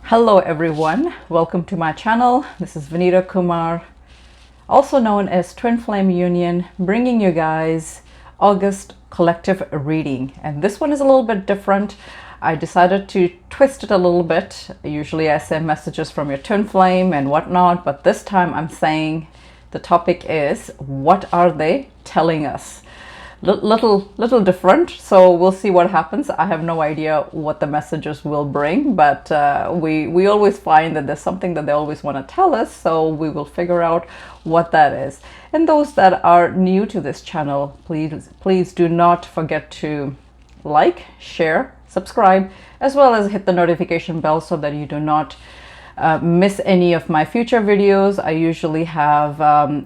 Hello everyone, welcome to my channel. This is Vineeta Kumar, also known as Twinflameunion, bringing you guys August collective reading. And this one is a little bit different. I decided to twist it a little bit. Usually I send messages from your twin flame and whatnot, but this time I'm saying the topic is, what are they telling us? Little different, so we'll see what happens. I have no idea what the messages will bring, but we always find that there's something that they always want to tell us, so we will figure out what that is. And those that are new to this channel, please do not forget to like, share, subscribe, as well as hit the notification bell so that you do not miss any of my future videos. I usually have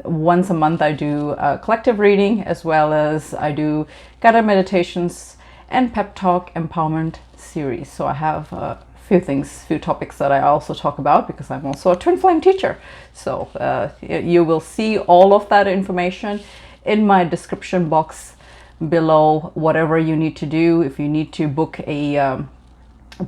once a month I do a collective reading, as well as I do guided meditations and pep talk empowerment series. So I have a few topics that I also talk about because I'm also a twin flame teacher. So you will see all of that information in my description box below. Whatever you need to do, if you need to book a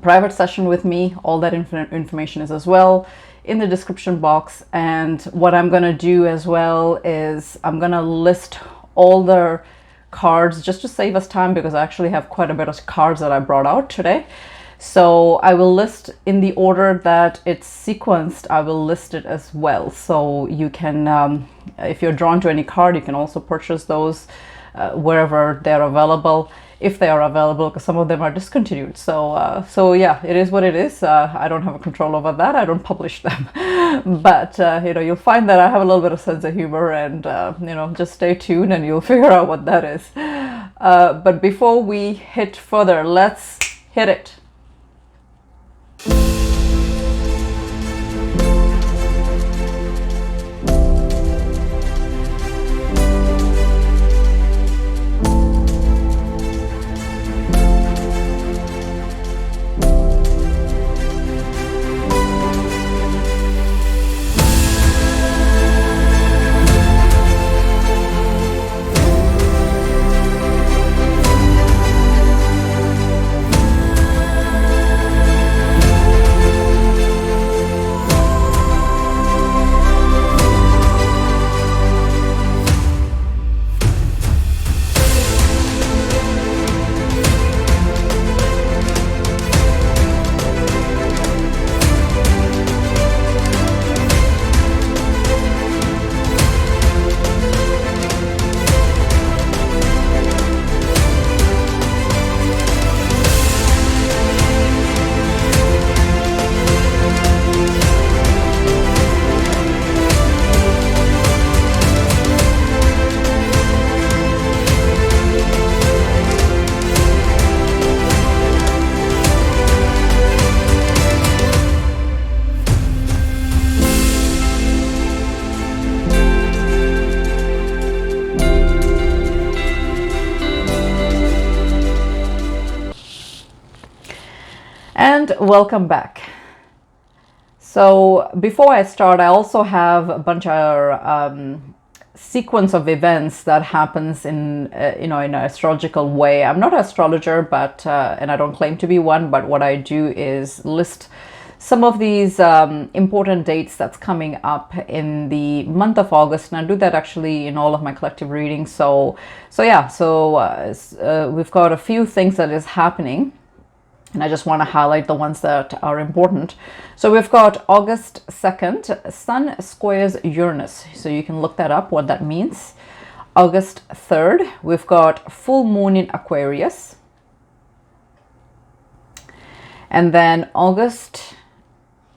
private session with me, all that information is as well in the description box. And what I'm going to do as well is I'm going to list all the cards just to save us time, because I actually have quite a bit of cards that I brought out today. So I will list in the order that it's sequenced. I will list it as well, so you can if you're drawn to any card, you can also purchase those wherever they're available, if they are available, because some of them are discontinued. So yeah, it is what it is. I don't have a control over that. I don't publish them. But you know, you'll find that I have a little bit of sense of humor, and you know, just stay tuned and you'll figure out what that is. But before we hit further, let's hit it. And welcome back. So before I start, I also have a bunch of sequence of events that happens in you know, in an astrological way. I'm not an astrologer, but and I don't claim to be one, but what I do is list some of these important dates that's coming up in the month of August, and I do that actually in all of my collective readings. So yeah, we've got a few things that is happening, and I just want to highlight the ones that are important. So we've got August 2nd, Sun squares Uranus. So you can look that up, what that means. August 3rd, we've got full moon in Aquarius. And then August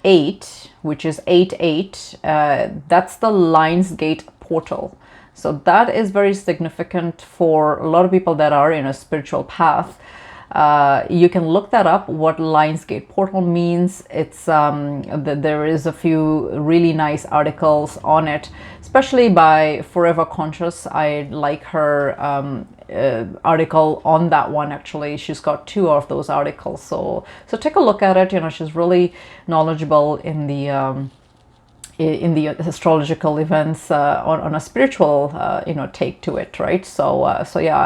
8, which is 8/8, that's the Lionsgate portal. So that is very significant for a lot of people that are in a spiritual path. You can look that up, what Lionsgate portal means. It's there is a few really nice articles on it, especially by Forever Conscious. I like her article on that one. Actually, she's got two of those articles, so take a look at it. You know, she's really knowledgeable in the astrological events on a spiritual take to it, right? So yeah,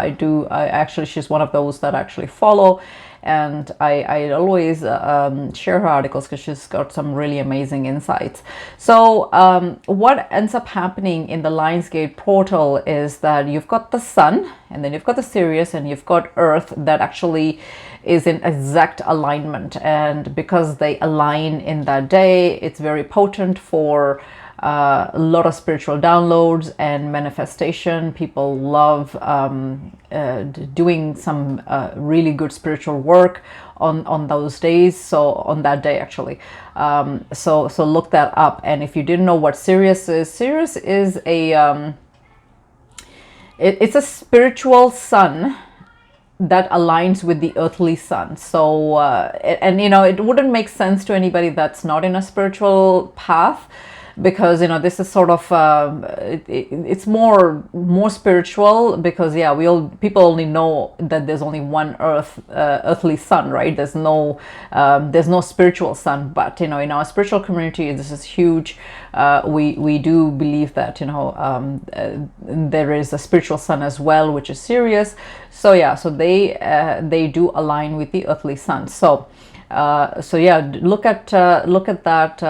I actually, she's one of those that I actually follow, and I always share her articles because she's got some really amazing insights. So what ends up happening in the Lionsgate portal is that you've got the sun, and then you've got the Sirius, and you've got Earth that actually is in exact alignment. And because they align in that day, it's very potent for a lot of spiritual downloads and manifestation. People love doing some really good spiritual work on those days. So on that day, actually. So look that up. And if you didn't know what Sirius is a it's a spiritual sun that aligns with the earthly sun. So and you know, it wouldn't make sense to anybody that's not in a spiritual path, because you know, this is sort of it's more spiritual, because yeah, people only know that there's only one earthly sun, right? There's no spiritual sun. But you know, in our spiritual community, this is huge. We do believe that, you know, there is a spiritual sun as well, which is Sirius. So yeah, so they do align with the earthly sun. So yeah, look at that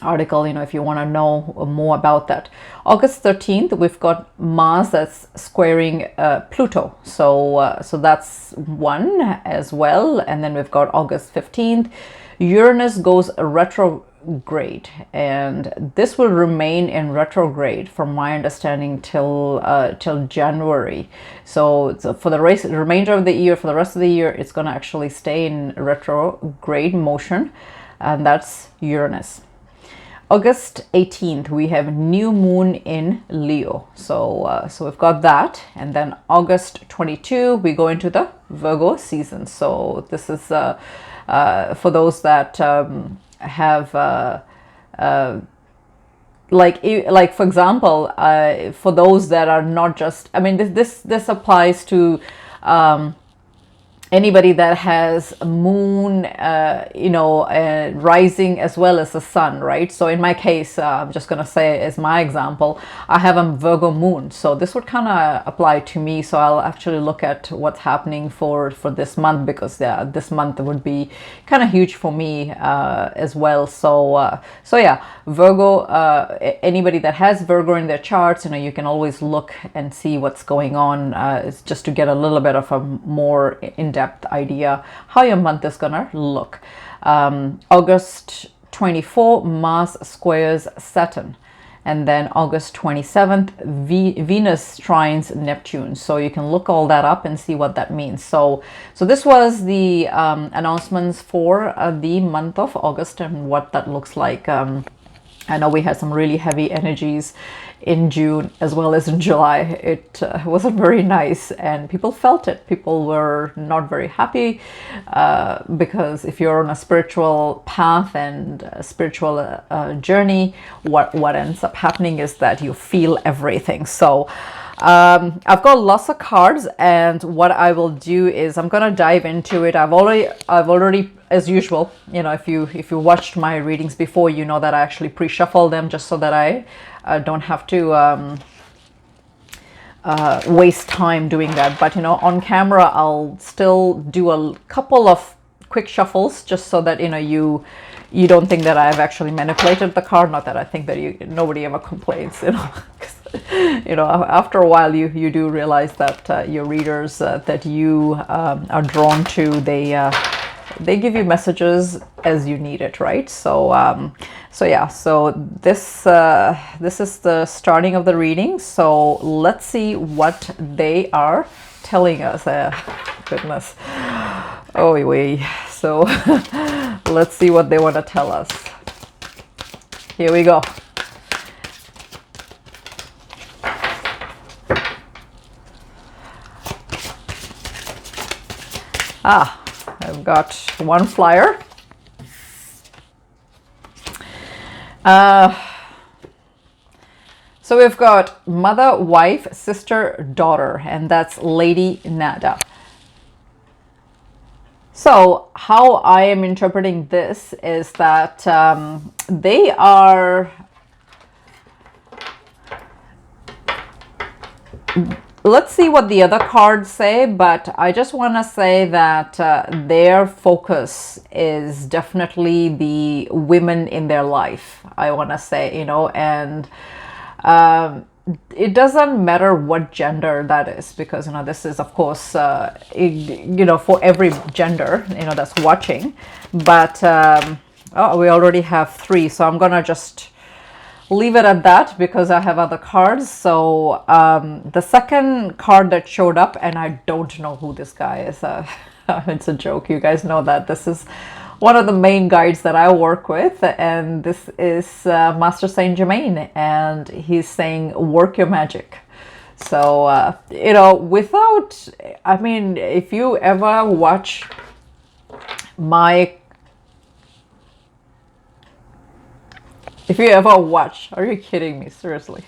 article, you know, if you want to know more about that. August 13th, we've got Mars that's squaring Pluto. So that's one as well. And then we've got August 15th, Uranus goes retrograde, and this will remain in retrograde, from my understanding, till January. So for the remainder of the year, for the rest of the year, it's going to actually stay in retrograde motion, and that's Uranus. August 18th, we have new moon in Leo. So we've got that. And then August 22, we go into the Virgo season. So this is for those that have like for example, for those that are not just, I mean, this applies to anybody that has a moon, you know, rising as well as the sun, right? So in my case, I'm just going to say as my example, I have a Virgo moon. So this would kind of apply to me. So I'll actually look at what's happening for this month, because yeah, this month would be kind of huge for me as well. So yeah, Virgo, anybody that has Virgo in their charts, you know, you can always look and see what's going on. It's just to get a little bit of a more in-depth idea how your month is gonna look. August 24, Mars squares Saturn, and then August 27th, Venus trines Neptune. So you can look all that up and see what that means. So this was the announcements for the month of August and what that looks like. I know we had some really heavy energies in June as well as in July. It wasn't very nice, and people felt it. People were not very happy because if you're on a spiritual path and a spiritual journey, what ends up happening is that you feel everything. So I've got lots of cards, and what I will do is I'm gonna dive into it. I've already, as usual, you know, if you watched my readings before, you know that I actually pre-shuffle them just so that I don't have to waste time doing that. But you know, on camera, I'll still do a couple of quick shuffles just so that, you know, you don't think that I've actually manipulated the card. Not that I think that nobody ever complains, you know. You know, after a while you do realize that your readers that you are drawn to, they give you messages as you need it, right? So yeah, so this is the starting of the reading. So let's see what they are telling us. Goodness, oh wait. So let's see what they want to tell us. Here we go. I've got one flyer. So we've got mother, wife, sister, daughter, and that's Lady Nada. So how I am interpreting this is that they are let's see what the other cards say, but I just want to say that their focus is definitely the women in their life, I want to say, you know, and it doesn't matter what gender that is, because, you know, this is, of course, you know, for every gender, you know, that's watching. But oh, we already have 3, so I'm gonna just leave it at that because I have other cards. So the second card that showed up, and I don't know who this guy is, it's a joke, you guys know that this is one of the main guides that I work with, and this is Master Saint Germain, and he's saying work your magic. So you know, without, I mean, if you ever watch my, are you kidding me, seriously?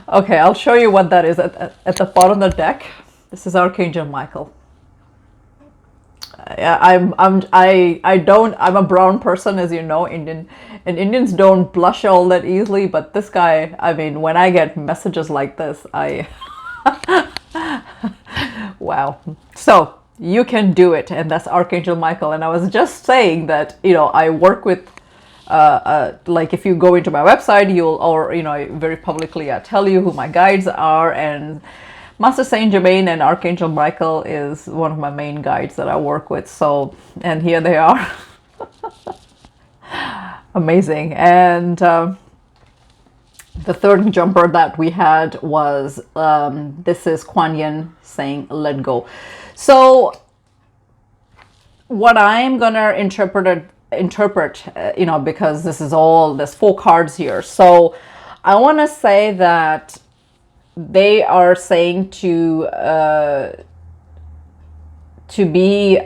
Okay, I'll show you what that is at the bottom of the deck. This is Archangel Michael. I'm a brown person, as you know, Indian, and Indians don't blush all that easily, but this guy, I mean, when I get messages like this, wow. So you can do it, and that's Archangel Michael. And I was just saying that, you know, I work with like, if you go into my website, you'll, or, you know, very publicly I tell you who my guides are, and Master Saint Germain and Archangel Michael is one of my main guides that I work with. So, and here they are. Amazing. And the third jumper that we had was, this is Kuan Yin saying, let go. So what I'm going to interpret, you know, because this is all, there's 4 cards here. So I want to say that they are saying to be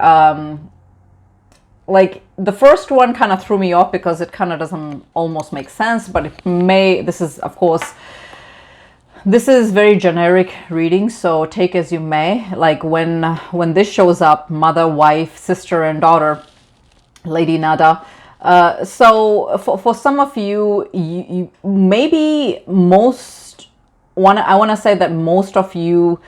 like, the first one kind of threw me off because it kind of doesn't almost make sense, but it may, this is, of course, this is very generic reading, so take as you may. Like when this shows up, mother, wife, sister and daughter, Lady Nada. So for some of you, you maybe I want to say that most of you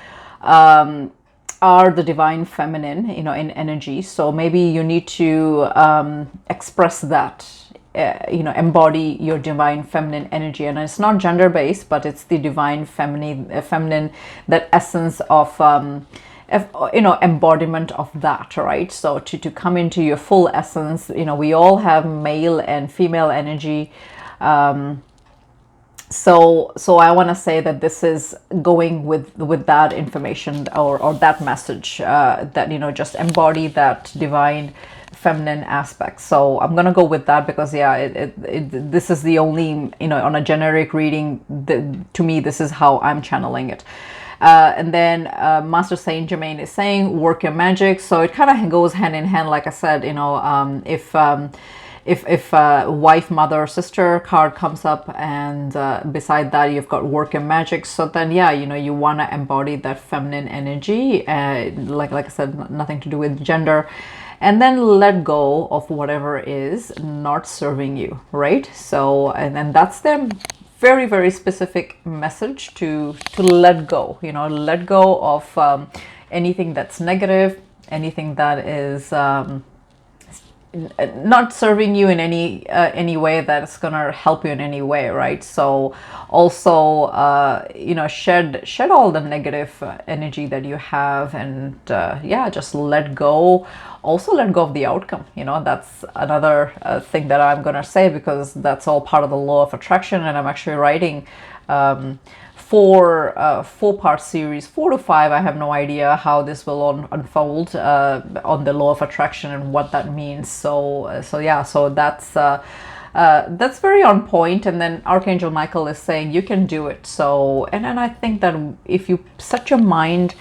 are the divine feminine, you know, in energy. So maybe you need to express that, you know, embody your divine feminine energy. And it's not gender based, but it's the divine feminine, that essence of, you know, embodiment of that, right? So to come into your full essence, you know, we all have male and female energy. So I want to say that this is going with that information or that message, that, you know, just embody that divine feminine aspect. So I'm going to go with that because, yeah, this is the only, you know, on a generic reading, to me, this is how I'm channeling it. And then Master Saint Germain is saying work your magic. So it kind of goes hand in hand, like I said, you know, if wife, mother, sister card comes up, and beside that you've got work and magic, so then, yeah, you know, you want to embody that feminine energy, like I said, nothing to do with gender, and then let go of whatever is not serving you, right? So, and then that's their very, very specific message, to let go, you know, let go of anything that's negative, anything that is not serving you in any way that's gonna help you in any way, right? So also, you know, shed all the negative energy that you have, and yeah, just let go. Also let go of the outcome, you know. That's another thing that I'm gonna say, because that's all part of the law of attraction, and I'm actually writing 4-part series, 4 to 5. I have no idea how this will unfold on the law of attraction and what that means. So yeah, so that's very on point. And then Archangel Michael is saying you can do it. So and I think that if you set your mind,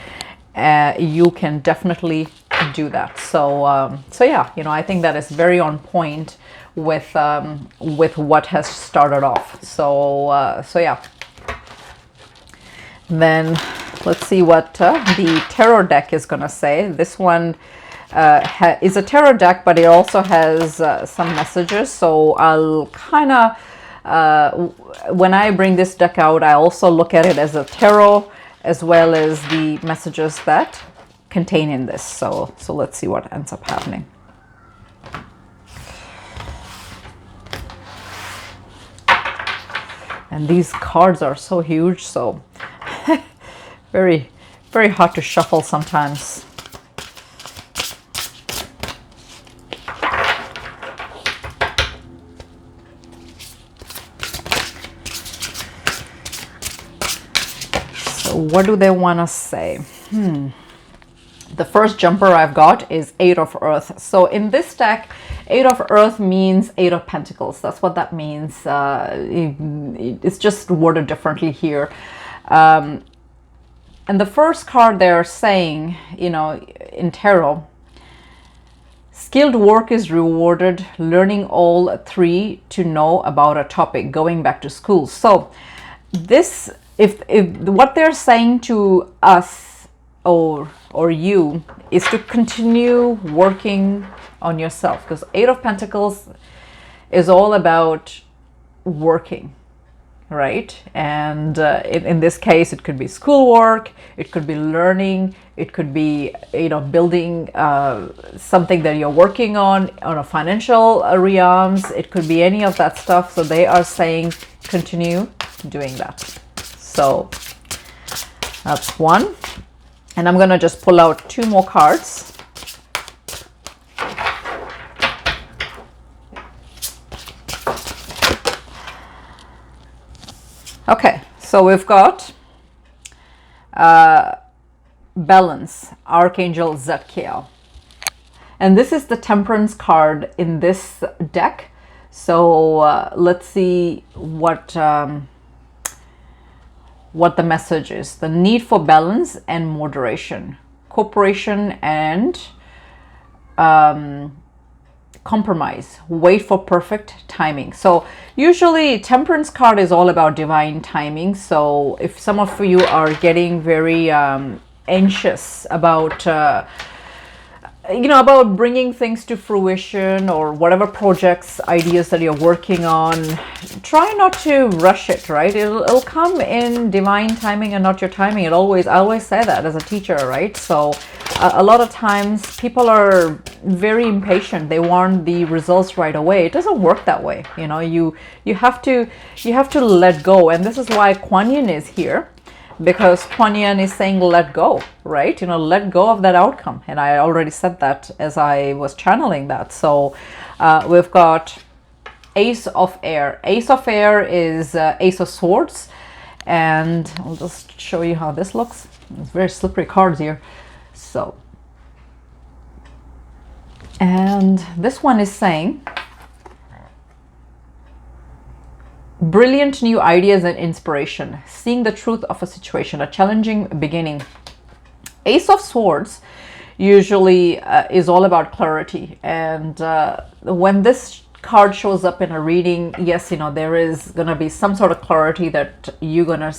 you can definitely do that. So so yeah, you know, I think that is very on point with what has started off. So so yeah. Then let's see what the tarot deck is going to say. This one is a tarot deck, but it also has some messages. So I'll kind of when I bring this deck out, I also look at it as a tarot, as well as the messages that contain in this. So let's see what ends up happening. And these cards are so huge, so very, very hard to shuffle sometimes. So what do they want to say? The first jumper I've got is Eight of Earth. So in this deck, Eight of Earth means Eight of Pentacles. That's what that means. It's just worded differently here. And the first card they're saying, you know, in tarot, skilled work is rewarded, learning all three to know about a topic, going back to school. So this, if what they're saying to us or you is to continue working on yourself, because Eight of Pentacles is all about working, right? And in this case, it could be schoolwork, it could be learning, it could be, you know, building something that you're working on a financial realms. It could be any of that stuff. So they are saying continue doing that. So that's one. And I'm going to just pull out two more cards. Okay, so we've got Balance, Archangel Michael. And this is the Temperance card in this deck. So let's see what the message is. The need for balance and moderation, cooperation and compromise, wait for perfect timing. So usually Temperance card is all about divine timing. So if some of you are getting very anxious about you know, about bringing things to fruition, or whatever projects, ideas that you're working on, try not to rush it, right? It'll come in divine timing and not your timing. I always say that as a teacher, right? So a lot of times people are very impatient. They want the results right away. It doesn't work that way. You know, you have to let go. And this is why Kuan Yin is here. Because Kuan Yin is saying let go, right? You know, let go of that outcome. And I already said that as I was channeling that. So we've got Ace of Air. Ace of Air is Ace of Swords. And I'll just show you how this looks. It's very slippery cards here. So, and this one is saying brilliant new ideas and inspiration, seeing the truth of a situation, a challenging beginning. Ace of Swords usually is all about clarity. And when this card shows up in a reading, yes, you know, there is going to be some sort of clarity that you're gonna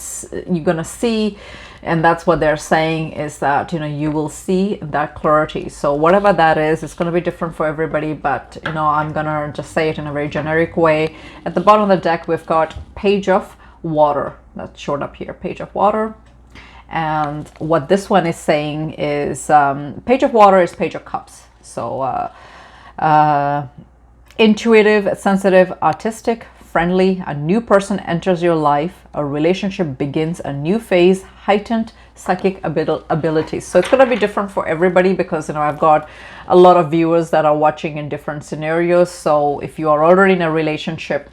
see. And that's what they're saying, is that, you know, you will see that clarity. So whatever that is, it's going to be different for everybody. But, you know, I'm going to just say it in a very generic way. At the bottom of the deck, we've got Page of Water. That showed up here, Page of Water. And what this one is saying is Page of Water is Page of Cups. So intuitive, sensitive, artistic, friendly, a new person enters your life, a relationship begins a new phase, heightened psychic abilities. So it's going to be different for everybody, because, you know, I've got a lot of viewers that are watching in different scenarios. So if you are already in a relationship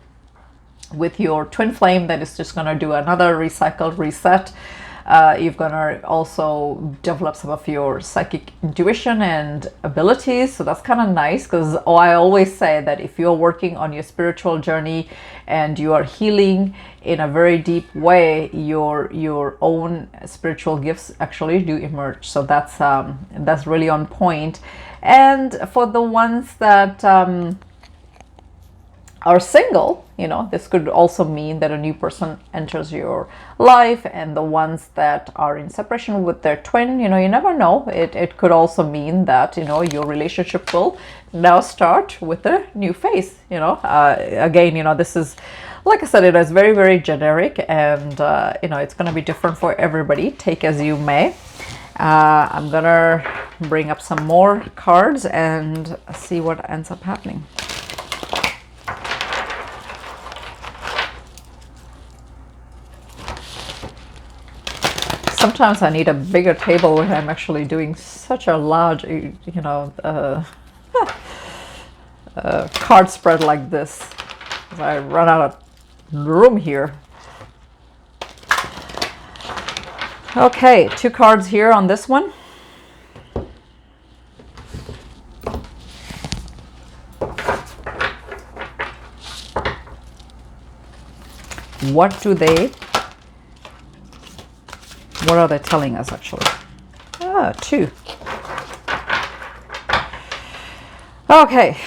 with your twin flame, that is just going to do another recycled reset. You're going to also develop some of your psychic intuition and abilities. So that's kind of nice, because I always say that if you're working on your spiritual journey and you are healing in a very deep way, your own spiritual gifts actually do emerge. So that's really on point. And for the ones that are single, You know, this could also mean that a new person enters your life, and the ones that are in separation with their twin, you know, you never know. It could also mean that, you know, your relationship will now start with a new phase, you know. Again, you know, this is, like I said, it is very, very generic, and, you know, it's going to be different for everybody. Take as you may. I'm going to bring up some more cards and see what ends up happening. Sometimes I need a bigger table when I'm actually doing such a large, you know, card spread like this. I run out of room here. Okay, 2 cards here on this one. What are they telling us actually? 2. Okay.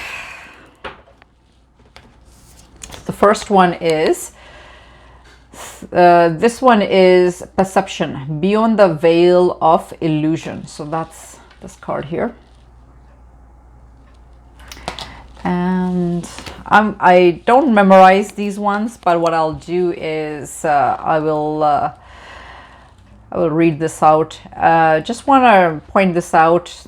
The first one is, this one is perception, beyond the veil of illusion. So that's this card here. And I don't memorize these ones, but what I'll do is I will read this out. Just want to point this out,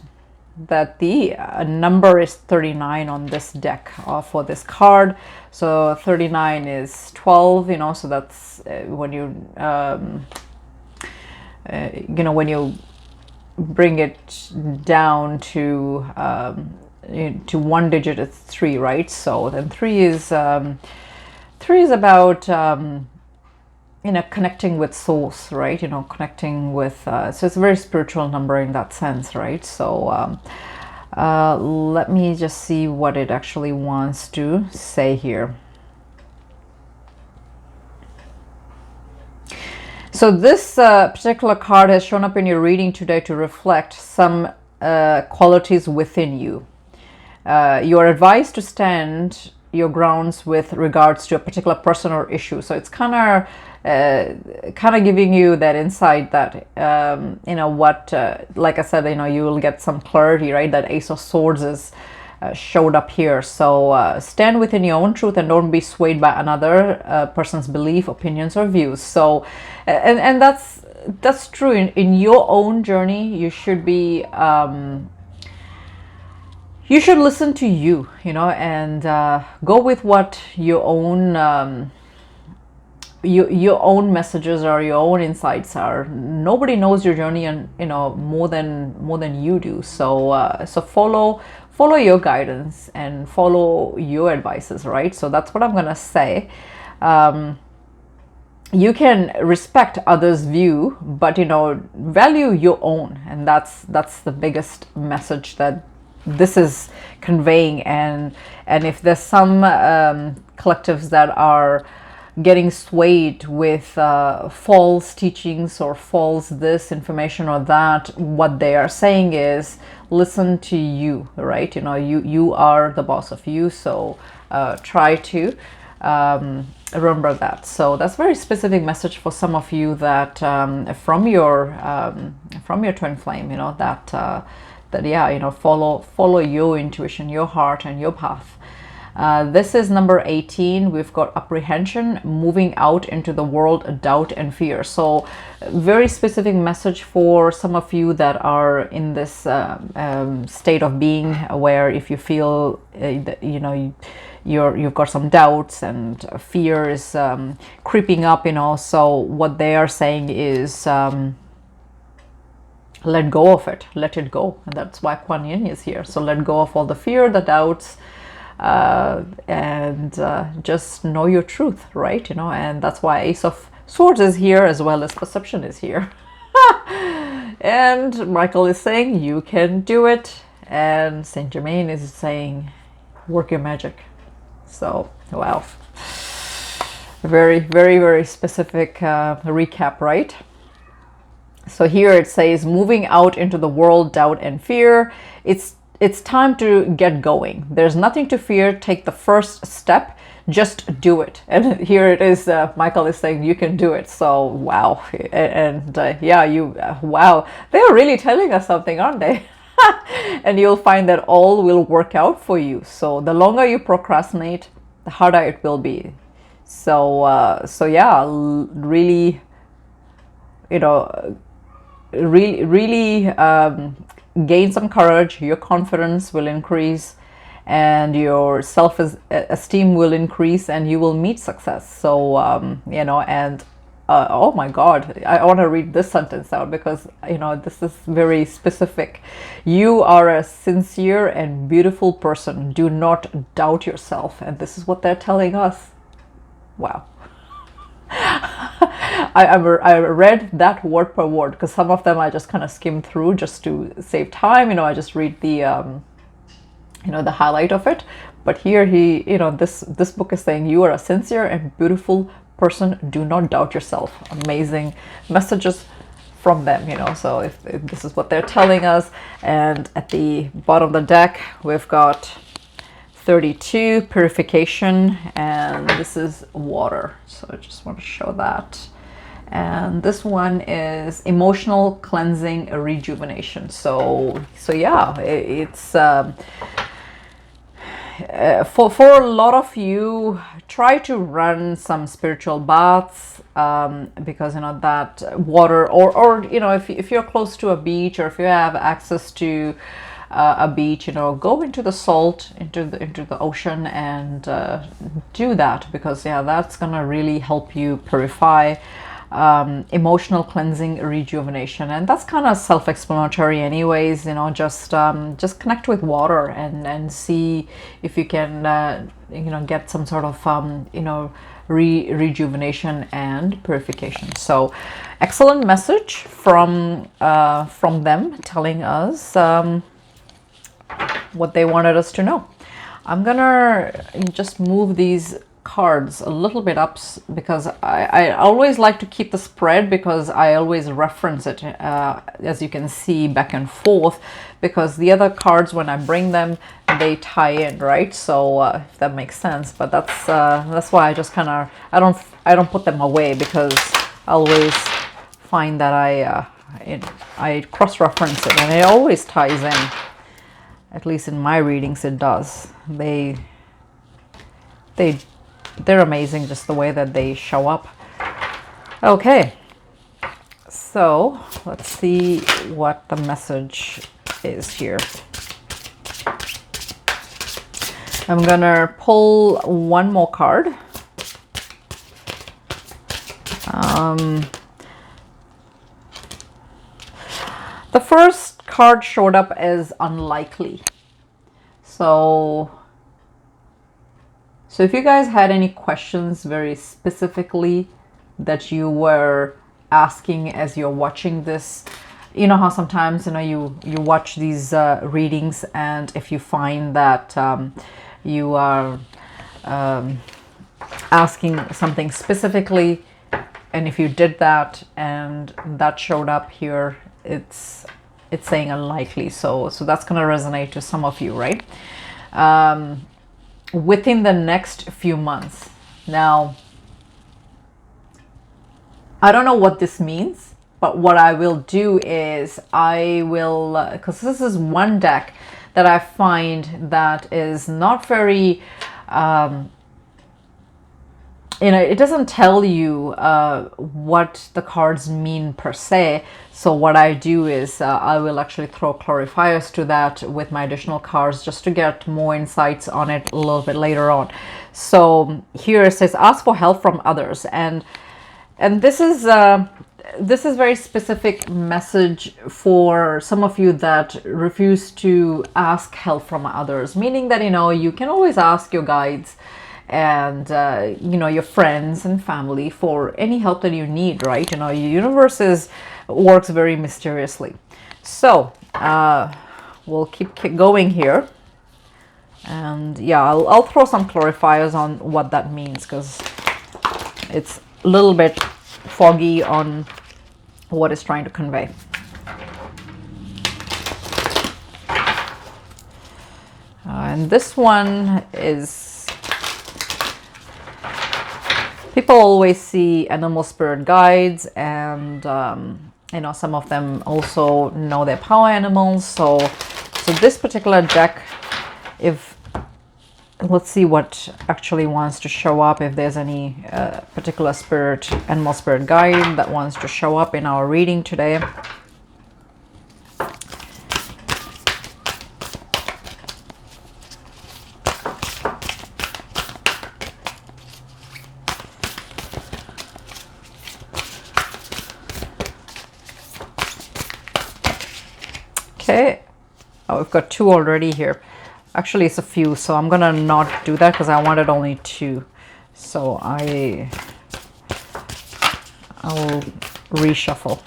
that the number is 39 on this deck for this card. So 39 is 12, you know, so that's when you, you know, when you bring it down to 1 digit, it's 3, right? So then 3 is about, you know, connecting with souls, right? You know, connecting with, so it's a very spiritual number in that sense, right? So let me just see what it actually wants to say here. So this particular card has shown up in your reading today to reflect some qualities within you. You are advised to stand your grounds with regards to a particular person or issue. So it's kind of giving you that insight that, you know, what, like I said, you know, you will get some clarity, right? That Ace of Swords is showed up here. So stand within your own truth and don't be swayed by another person's belief, opinions, or views. So, and that's true. In your own journey, you should be, you should listen to you, you know, and go with what your own, your own messages or your own insights are. Nobody knows your journey, and you know, more than you do. So so follow your guidance and follow your advices, right? So that's what I'm gonna say. You can respect others' view, but you know, value your own, and that's the biggest message that this is conveying. And if there's some collectives that are getting swayed with false teachings or false this information or that, what they are saying is listen to you, right? You know, you are the boss of you. So try to remember that. So that's a very specific message for some of you that from your twin flame, you know, that yeah, you know, follow your intuition, your heart, and your path. This is number 18. We've got apprehension, moving out into the world of doubt and fear. So very specific message for some of you that are in this state of being where if you feel that, you know, you've got some doubts and fear is creeping up, you know. So what they are saying is let go of it, let it go. And that's why Kuan Yin is here. So let go of all the fear, the doubts, and just know your truth, right? You know, and that's why Ace of Swords is here, as well as perception is here. And Michael is saying you can do it, and Saint Germain is saying work your magic. So wow, very, very, very specific recap, right? So here it says moving out into the world, doubt and fear. It's time to get going. There's nothing to fear. Take the first step. just do it. And here it is, Michael is saying you can do it. So wow. And yeah, wow, they're really telling us something, aren't they? And you'll find that all will work out for you. So the longer you procrastinate, the harder it will be. So yeah, really, you know, really gain some courage. Your confidence will increase, and your self-esteem will increase, and you will meet success. So you know, and oh my God, I want to read this sentence out, because you know, this is very specific. You are a sincere and beautiful person. Do not doubt yourself. And this is what they're telling us. Wow. I read that word per word, because some of them I just kind of skimmed through just to save time. You know, I just read the you know, the highlight of it. But here he, you know, this book is saying you are a sincere and beautiful person. Do not doubt yourself. Amazing messages from them, you know. So if this is what they're telling us. And at the bottom of the deck, we've got 32, purification, and this is water. So I just want to show that. And this one is emotional cleansing, rejuvenation. So yeah, it's for a lot of you, try to run some spiritual baths, because you know that water, or you know, if you're close to a beach, or if you have access to a beach, you know, go into the salt, into the ocean, and do that, because yeah, that's gonna really help you purify. Emotional cleansing, rejuvenation, and that's kind of self-explanatory anyways. You know, just connect with water and see if you can you know, get some sort of you know, rejuvenation and purification. So excellent message from them, telling us what they wanted us to know. I'm gonna just move these cards a little bit up, because I always like to keep the spread, because I always reference it, as you can see, back and forth, because the other cards, when I bring them, they tie in, right? So if that makes sense. But that's why I just kind of, I don't put them away, because I always find that I cross-reference it, and it always ties in. At least in my readings it does. They're amazing, just the way that they show up. Okay, so let's see what the message is here. I'm gonna pull one more card. The first card showed up as unlikely. So if you guys had any questions very specifically that you were asking as you're watching this, you know how sometimes, you know, you watch these readings, and if you find that you are asking something specifically, and if you did that and that showed up here, it's saying unlikely. So that's going to resonate to some of you, right? Within the next few months. Now, I don't know what this means, but what I will do is I will, because this is one deck that I find that is not very, you know, it doesn't tell you what the cards mean per se. So what I do is I will actually throw clarifiers to that with my additional cards, just to get more insights on it a little bit later on. So here it says, ask for help from others. And this is very specific message for some of you that refuse to ask help from others, meaning that, you know, you can always ask your guides and you know, your friends and family for any help that you need, right? You know, the universe works very mysteriously. So we'll keep going here, and yeah, I'll throw some clarifiers on what that means, because it's a little bit foggy on what it's trying to convey. And this one is People always see animal spirit guides, and you know, some of them also know their power animals. So this particular deck, if let's see what actually wants to show up, if there's any particular spirit, animal spirit guide that wants to show up in our reading today. Okay, oh, we've got two already here. Actually, it's a few, so I'm gonna not do that because I wanted only two. So I will reshuffle.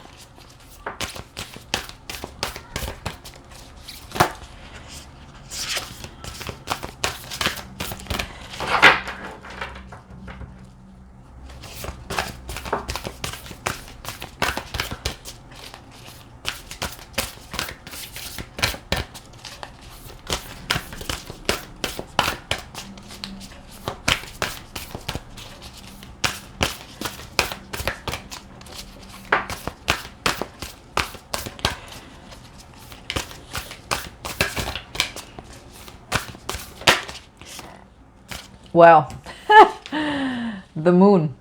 Wow, the moon.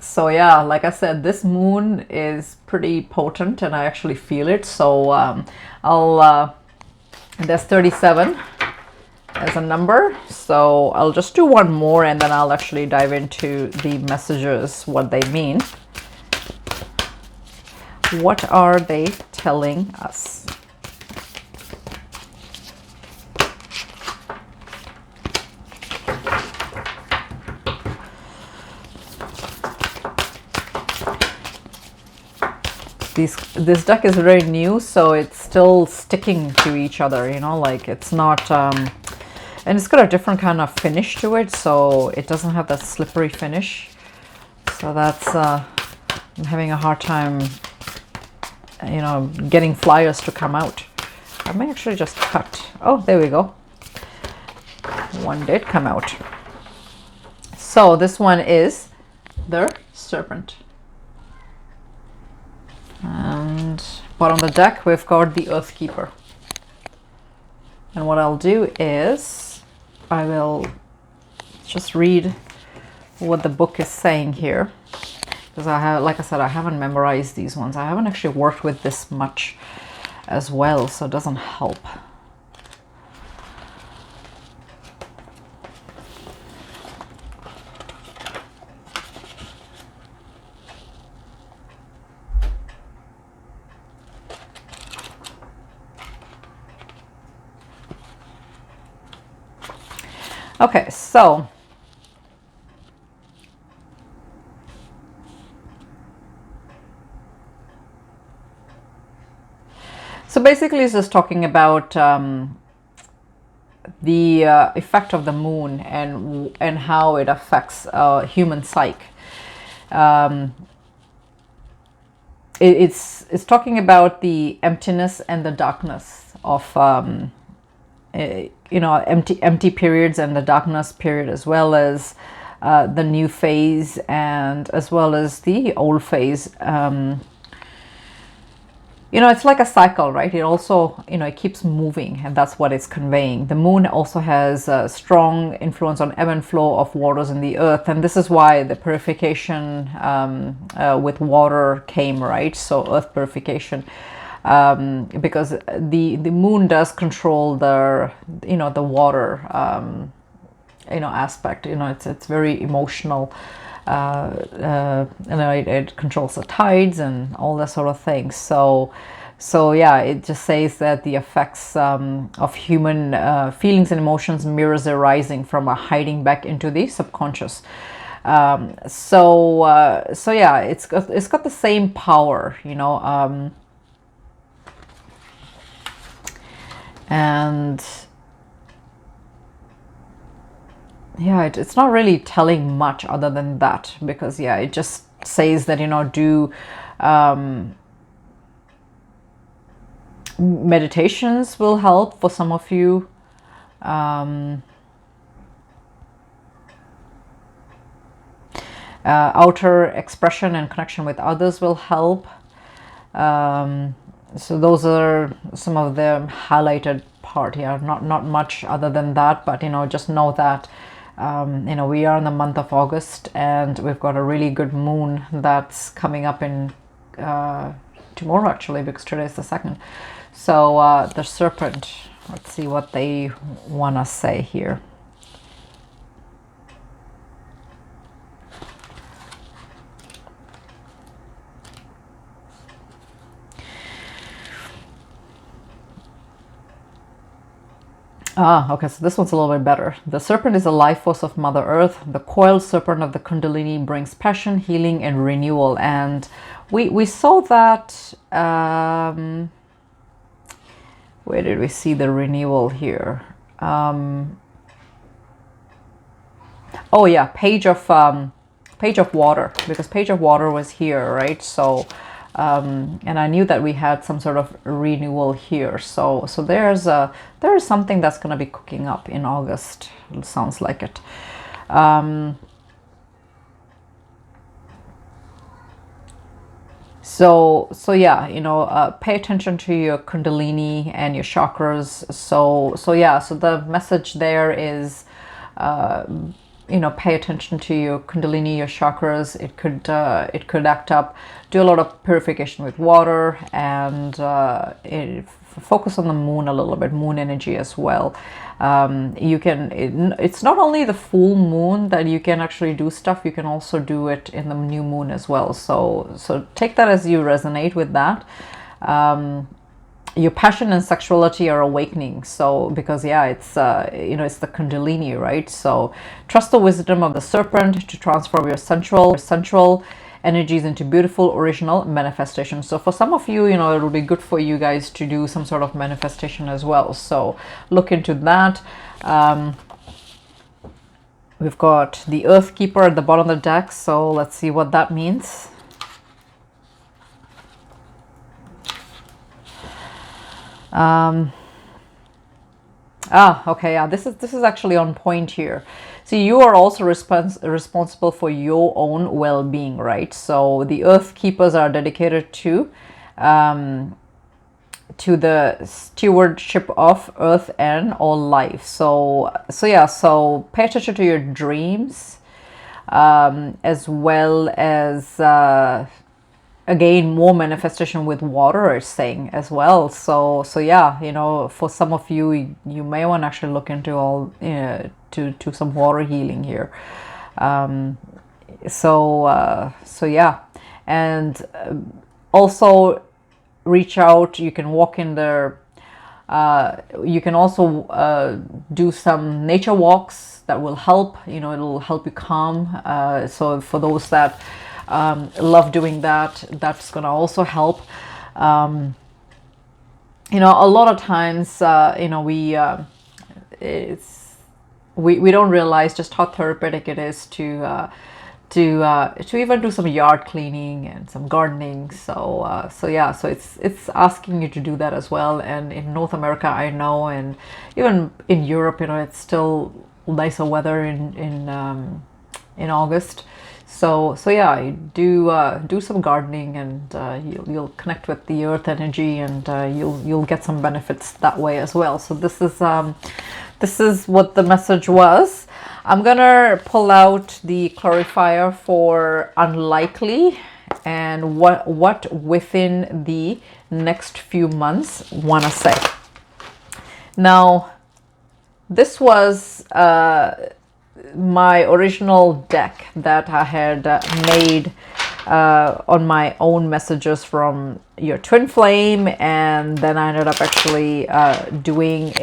So yeah, like I said, this moon is pretty potent and I actually feel it. So there's 37 as a number. So I'll just do one more and then I'll actually dive into the messages, what they mean. What are they telling us? This deck is very new, so it's still sticking to each other, you know, like it's not and it's got a different kind of finish to it, so it doesn't have that slippery finish. So that's I'm having a hard time, you know, getting flyers to come out. I may actually just cut. Oh, there we go, one did come out. So this one is the Serpent. And bottom of the deck, we've got the Earthkeeper. And what I'll do is I will just read what the book is saying here, because I have, like I said, I haven't memorized these ones. I haven't actually worked with this much as well, so it doesn't help. Okay, so basically it's just talking about the effect of the moon and how it affects human psyche. It's talking about the emptiness and the darkness of you know, empty periods and the darkness period, as well as the new phase and as well as the old phase. You know, it's like a cycle, right? It also, you know, it keeps moving, and that's what it's conveying. The moon also has a strong influence on ebb and flow of waters in the earth, and this is why the purification with water came, right? So earth purification. Because the moon does control the, you know, the water you know, aspect. You know, it's very emotional. You know, it controls the tides and all that sort of things. So yeah, it just says that the effects of human feelings and emotions mirrors arising from a hiding back into the subconscious. So yeah, it's got the same power, you know. And yeah, it's not really telling much other than that, because yeah, it just says that, you know, do meditations will help for some of you. Outer expression and connection with others will help. So those are some of the highlighted part here. Not much other than that, but just know that we are in the month of August, and we've got a really good moon that's coming up in tomorrow, actually, because today is the 2nd. So the serpent, let's see what they want to say here. Okay, so this one's a little bit better. The serpent is the life force of Mother Earth. The coiled serpent of the Kundalini brings passion, healing, and renewal. And we saw that, where did we see the renewal here? Oh yeah, page of water, because page of water was here, right? So and I knew that we had some sort of renewal here. So there is something that's going to be cooking up in August. It sounds like it. So yeah, pay attention to your Kundalini and your chakras. So yeah, so the message there is, pay attention to your Kundalini, your chakras. It could act up. Do a lot of purification with water, and focus on the moon a little bit, moon energy as well. It's not only the full moon that you can actually do stuff, you can also do it in the new moon as well. So take that as you resonate with that. Your passion and sexuality are awakening. So because yeah, it's it's the Kundalini, right? So trust the wisdom of the serpent to transform your sensual energies into beautiful original manifestation. So for some of you, it'll be good for you guys to do some sort of manifestation as well. So look into that. We've got the Earthkeeper at the bottom of the deck. So let's see what that means. Okay, yeah, this is actually on point here. So you are also responsible for your own well-being, right? So the Earth Keepers are dedicated to the stewardship of Earth and all life. So yeah, so pay attention to your dreams, as well as again, more manifestation with water is saying as well. So yeah, for some of you, you may want to actually look into all to some water healing here. So yeah, and also reach out. You can walk in there. You can also do some nature walks that will help. It'll help you calm. So for those that love doing that, that's gonna also help. A lot of times we don't realize just how therapeutic it is to even do some yard cleaning and some gardening. So yeah, so it's asking you to do that as well. And in North America, I know, and even in Europe, it's still nicer weather in August. So yeah, do some gardening, and you'll connect with the earth energy, and you'll get some benefits that way as well. So this is what the message was. I'm gonna pull out the clarifier for unlikely and what within the next few months wanna say. Now, this was my original deck that I had made on my own messages from your twin flame, and then I ended up actually doing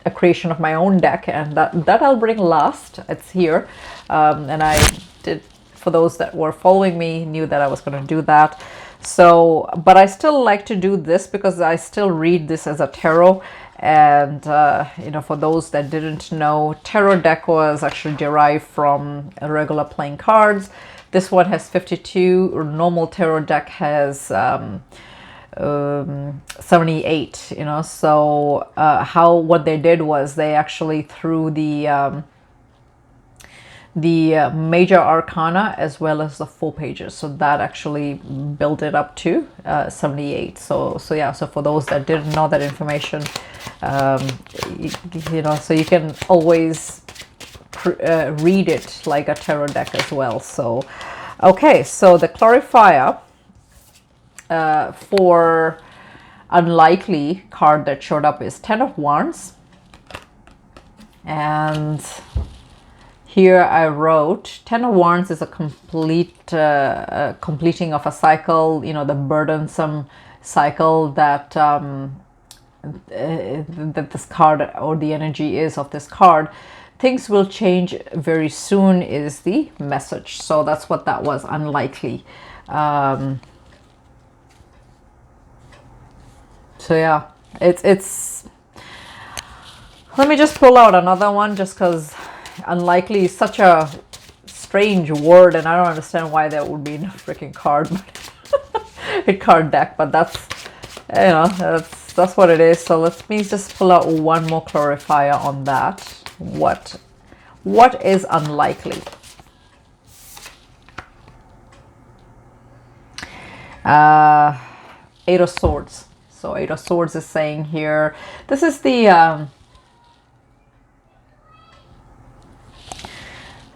a creation of my own deck, and that I'll bring last. It's here, and I did, for those that were following me, knew that I was going to do that. So, but I still like to do this because I still read this as a tarot. And for those that didn't know, tarot deck was actually derived from regular playing cards. This one has 52. Normal tarot deck has 78. So what they did was they actually threw the the major arcana as well as the 4 pages. So that actually built it up to 78. So yeah, so for those that didn't know that information, you know, so you can always read it like a tarot deck as well. So okay, so the clarifier for unlikely card that showed up is 10 of Wands. And here I wrote 10 of Wands is a complete completing of a cycle, you know, the burdensome cycle that that this card, or the energy is of this card. Things will change very soon is the message. So that's what that was, unlikely. So yeah, it's let me just pull out another one, just because unlikely is such a strange word and I don't understand why that would be in a freaking card a card deck, but that's, you know, that's what it is. So let me just pull out one more clarifier on that. What is unlikely? Eight of Swords. So Eight of Swords is saying here, this is the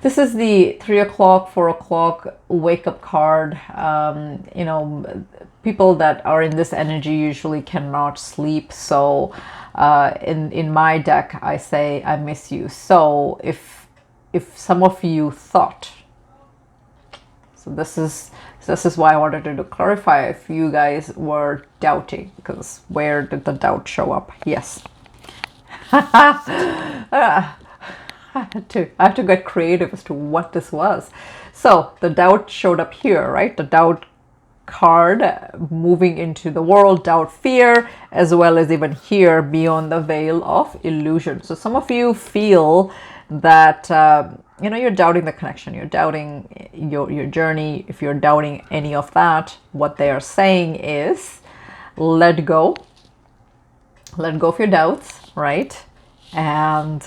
this is the 3 o'clock, 4 o'clock wake up card. You know, people that are in this energy usually cannot sleep. So in my deck, I say, I miss you. So if some of you thought, so this is why I wanted to clarify if you guys were doubting, because where did the doubt show up? Yes. I have to get creative as to what this was. So the doubt showed up here, right? The doubt card moving into the world, doubt, fear, as well as even here, beyond the veil of illusion. So some of you feel that you know, you're doubting the connection, you're doubting your journey. If you're doubting any of that, what they are saying is let go of your doubts, right? And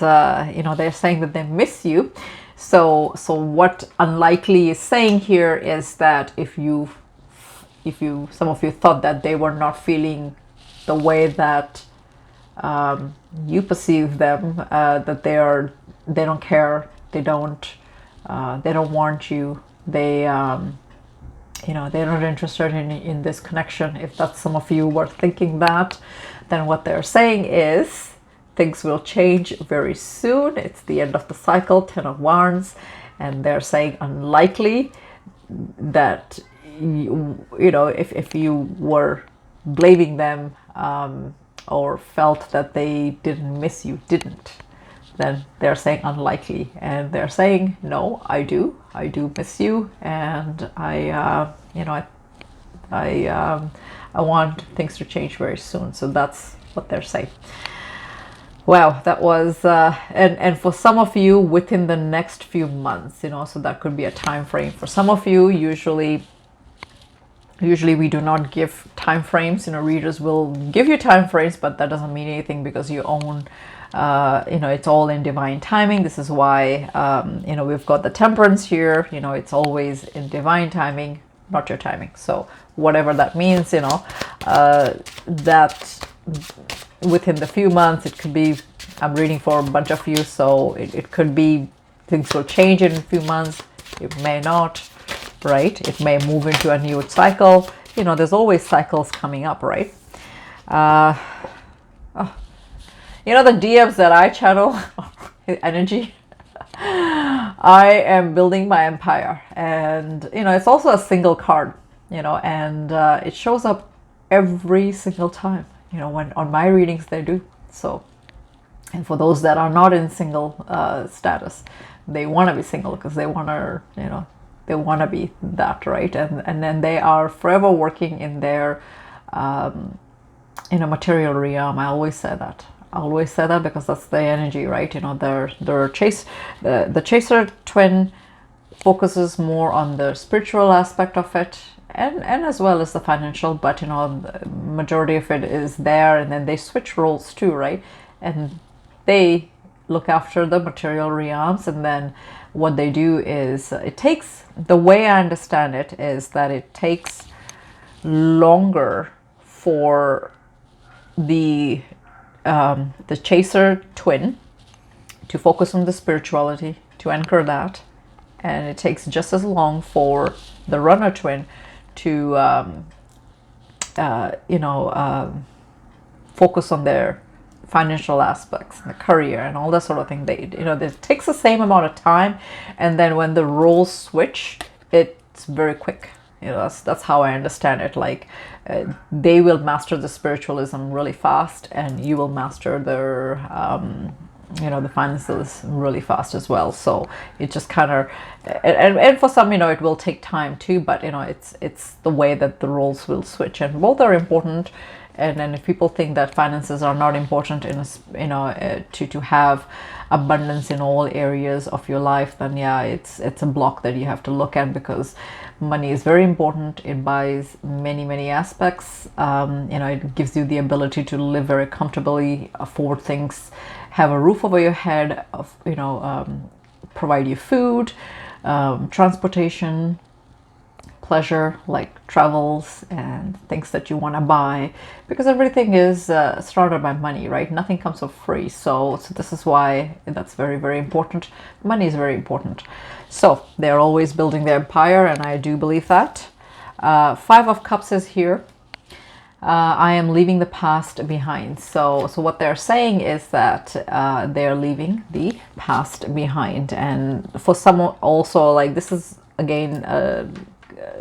you know, they're saying that they miss you. So what unlikely is saying here is that if some of you thought that they were not feeling the way that you perceive them, that they don't care, they don't want you, they you know, they're not interested in this connection. If that's some of you were thinking that, then what they're saying is things will change very soon. It's the end of the cycle, 10 of Wands, and they're saying unlikely that you know, if you were blaming them or felt that they didn't miss you, then they're saying unlikely, and they're saying no, I do miss you, and I you know, I want things to change very soon. So that's what they're saying. Wow, that was and for some of you within the next few months, you know, so that could be a time frame. For some of you, usually we do not give time frames. You know, readers will give you time frames, but that doesn't mean anything, because you own you know, it's all in divine timing. This is why you know, we've got the Temperance here. You know, it's always in divine timing, not your timing. So whatever that means, you know, that within the few months, it could be, I'm reading for a bunch of you, so it could be things will change in a few months. It may not, right? It may move into a new cycle. You know, there's always cycles coming up, right? Oh, you know, the DMs that I channel energy, I am building my empire, and you know, it's also a single card, you know, and it shows up every single time. You know, when on my readings they do. So, and for those that are not in single status, they want to be single because they want to, you know, they want to be that, right? And then they are forever working in their in a material realm. I always say that. I always say that because that's the energy, right? You know, the chaser twin focuses more on the spiritual aspect of it, and as well as the financial, but you know, the majority of it is there, and then they switch roles too, right? And they look after the material realms, and then what they do is it takes, the way I understand it is that it takes longer for the chaser twin to focus on the spirituality, to anchor that, and it takes just as long for the runner twin to focus on their financial aspects, the career, and all that sort of thing. It takes the same amount of time, and then when the roles switch, it's very quick. That's how I understand it. Like they will master the spiritualism really fast, and you will master their the finances really fast as well. So it just kind of, and for some, it will take time too, but it's the way that the roles will switch, and both are important. And then if people think that finances are not important to have abundance in all areas of your life, then yeah, it's a block that you have to look at, because money is very important. It buys many aspects. It gives you the ability to live very comfortably, afford things, have a roof over your head, provide you food, transportation, pleasure, like travels and things that you want to buy, because everything is surrounded by money, right? Nothing comes for free. So this is why that's very important. Money is very important. So they're always building their empire, and I do believe that. Five of Cups is here. I am leaving the past behind. So what they're saying is that they're leaving the past behind. And for some also, like, this is again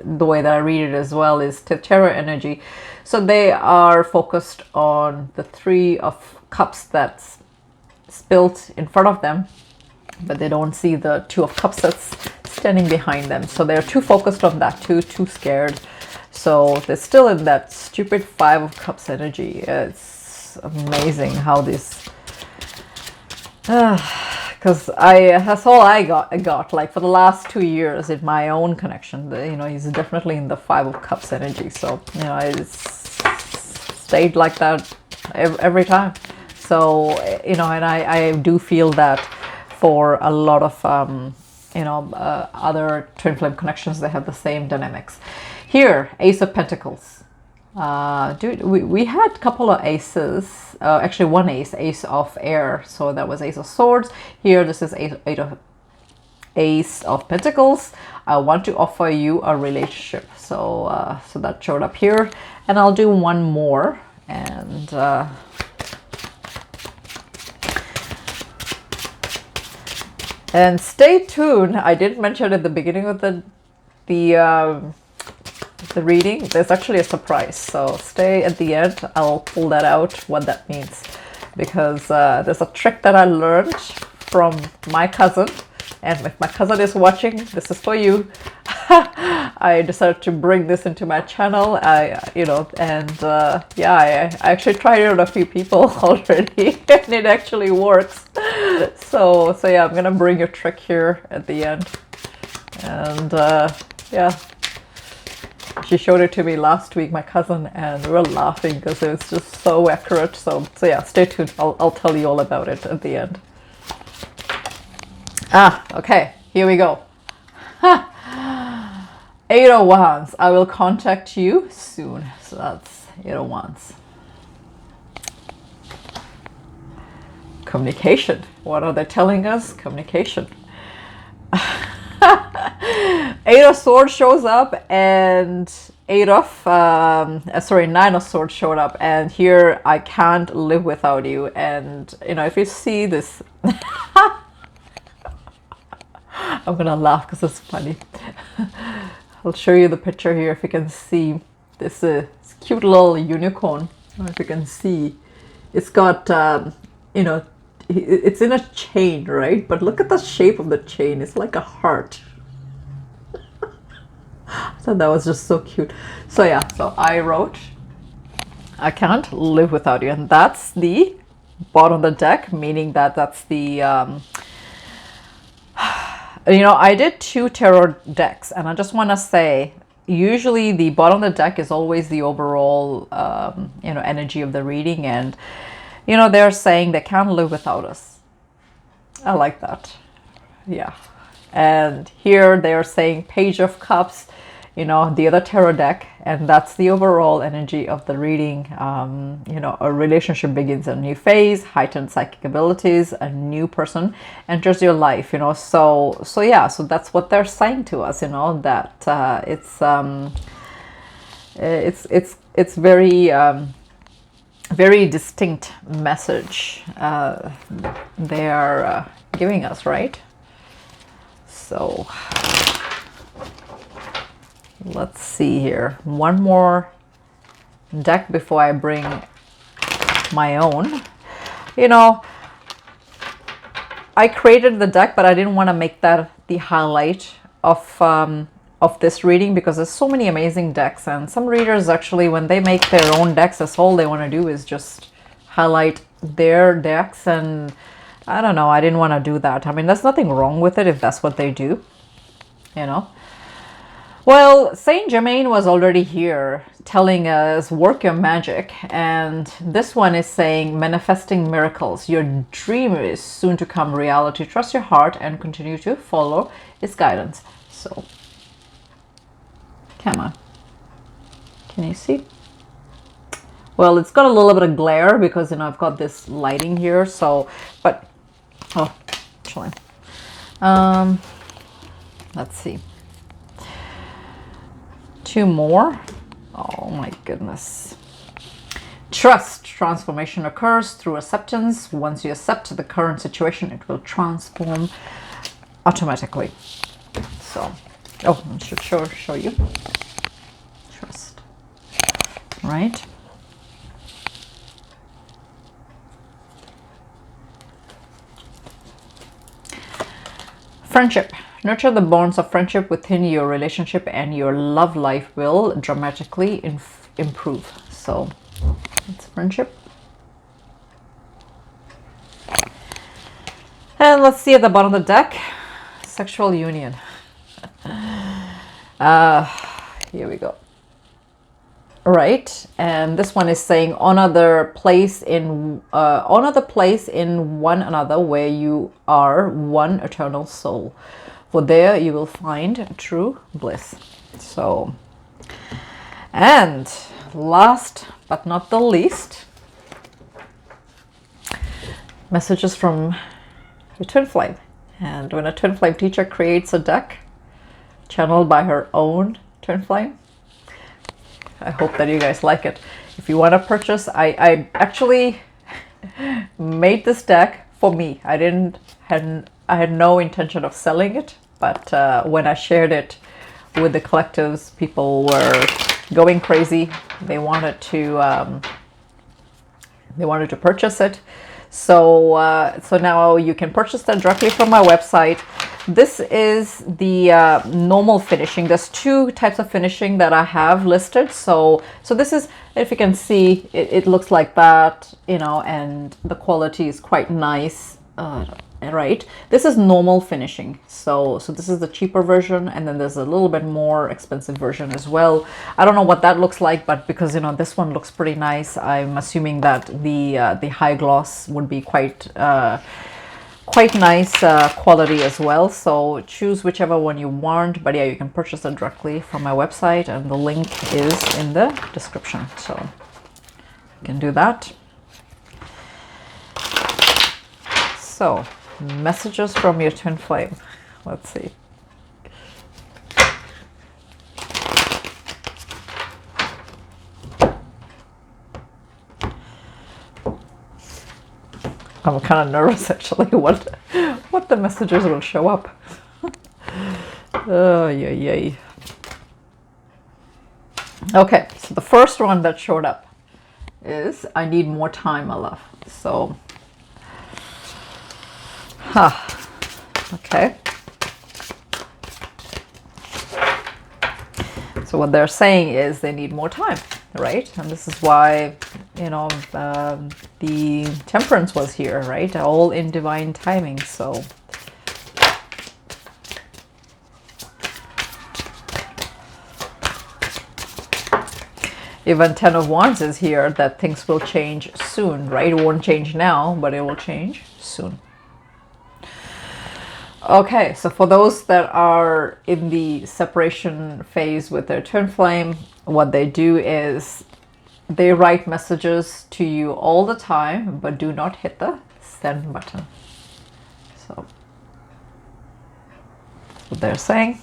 the way that I read it as well, is Terra energy. So they are focused on the Three of Cups that's spilled in front of them, but they don't see the Two of Cups that's standing behind them. So they're too focused on that, too scared. So they're still in that stupid Five of Cups energy. It's amazing how this, because that's all I got like for the last 2 years in my own connection. He's definitely in the Five of Cups energy. So it's stayed like that every time. So and I do feel that for a lot of other twin flame connections, they have the same dynamics. Here, Ace of Pentacles. We had a couple of aces, actually one ace of air, so that was Ace of Swords. Here this is Ace of Pentacles. I want to offer you a relationship, so that showed up here, and I'll do one more, and stay tuned. I didn't mention at the beginning of the reading, there's actually a surprise, so stay at the end. I'll pull that out, what that means, because there's a trick that I learned from my cousin, and if my cousin is watching, this is for you. I decided to bring this into my channel. I actually tried it on a few people already, and it actually works. So yeah, I'm gonna bring a trick here at the end, and yeah. She showed it to me last week, my cousin, and we were laughing because it was just so accurate. So yeah, stay tuned. I'll tell you all about it at the end. Okay, here we go. Eight of Wands. I will contact you soon. So that's Eight of Wands. Communication. What are they telling us? Communication. Eight of Swords shows up, and Nine of Swords showed up, and here, I can't live without you. And if you see this, I'm gonna laugh because it's funny. I'll show you the picture here if you can see this cute little unicorn. I don't know if you can see. It's got it's in a chain, right? But look at the shape of the chain. It's like a heart. I thought that was just so cute. So yeah, so I wrote, I can't live without you. And that's the bottom of the deck, meaning that that's the, I did 2 tarot decks, and I just want to say, usually the bottom of the deck is always the overall, energy of the reading. And they're saying they can't live without us. I like that. Yeah. And here they're saying Page of Cups, you know, the other tarot deck, and that's the overall energy of the reading. You know, a relationship begins a new phase, heightened psychic abilities, a new person enters your life, you know. So yeah, so that's what they're saying to us, you know, that it's very very distinct message they are giving us, right? So let's see here. One more deck before I bring my own. You know, I created the deck, but I didn't want to make that the highlight of this reading, because there's so many amazing decks, and some readers actually, when they make their own decks, that's all they want to do is just highlight their decks. And I don't know, I didn't want to do that. I mean, there's nothing wrong with it if that's what they do, you know. Well, Saint Germain was already here telling us work your magic, and this one is saying manifesting miracles. Your dream is soon to come reality. Trust your heart and continue to follow its guidance. So come on, can you see? Well, it's got a little bit of glare because, you know, I've got this lighting here, so, but oh, actually, let's see. Two more. Oh my goodness. Trust. Transformation occurs through acceptance. Once you accept the current situation, it will transform automatically. So, oh, I should show you. Trust. Right. Friendship. Nurture the bonds of friendship within your relationship and your love life will dramatically improve. So it's friendship. And let's see at the bottom of the deck, sexual union. Here we go. Right, and this one is saying honor the place in one another where you are one eternal soul. For there you will find true bliss. So, and last but not the least, messages from your twin flame. And when a twin flame teacher creates a deck channeled by her own twin flame, I hope that you guys like it. If you want to purchase, I actually made this deck for me. I had no intention of selling it, but when I shared it with the collectives, people were going crazy. They wanted to purchase it. So so now you can purchase that directly from my website. This is the normal finishing. There's two types of finishing that I have listed. So this is, if you can see, it looks like that, you know, and the quality is quite nice. Right, this is normal finishing. So this is the cheaper version, and then there's a little bit more expensive version as well. I don't know what that looks like, but because, you know, this one looks pretty nice, I'm assuming that the high gloss would be quite nice quality as well. So choose whichever one you want, but yeah, you can purchase it directly from my website, and the link is in the description, so you can do that. So, messages from your twin flame. Let's see. I'm kind of nervous actually what the messages will show up. Oh, yay. Okay, so the first one that showed up is I need more time, my love. So okay. So what they're saying is they need more time, right? And this is why, you know, the Temperance was here, right? All in divine timing. So even 10 of Wands is here, that things will change soon, right? It won't change now, but it will change soon. Okay, so for those that are in the separation phase with their twin flame, what they do is they write messages to you all the time, but do not hit the send button. So that's what they're saying.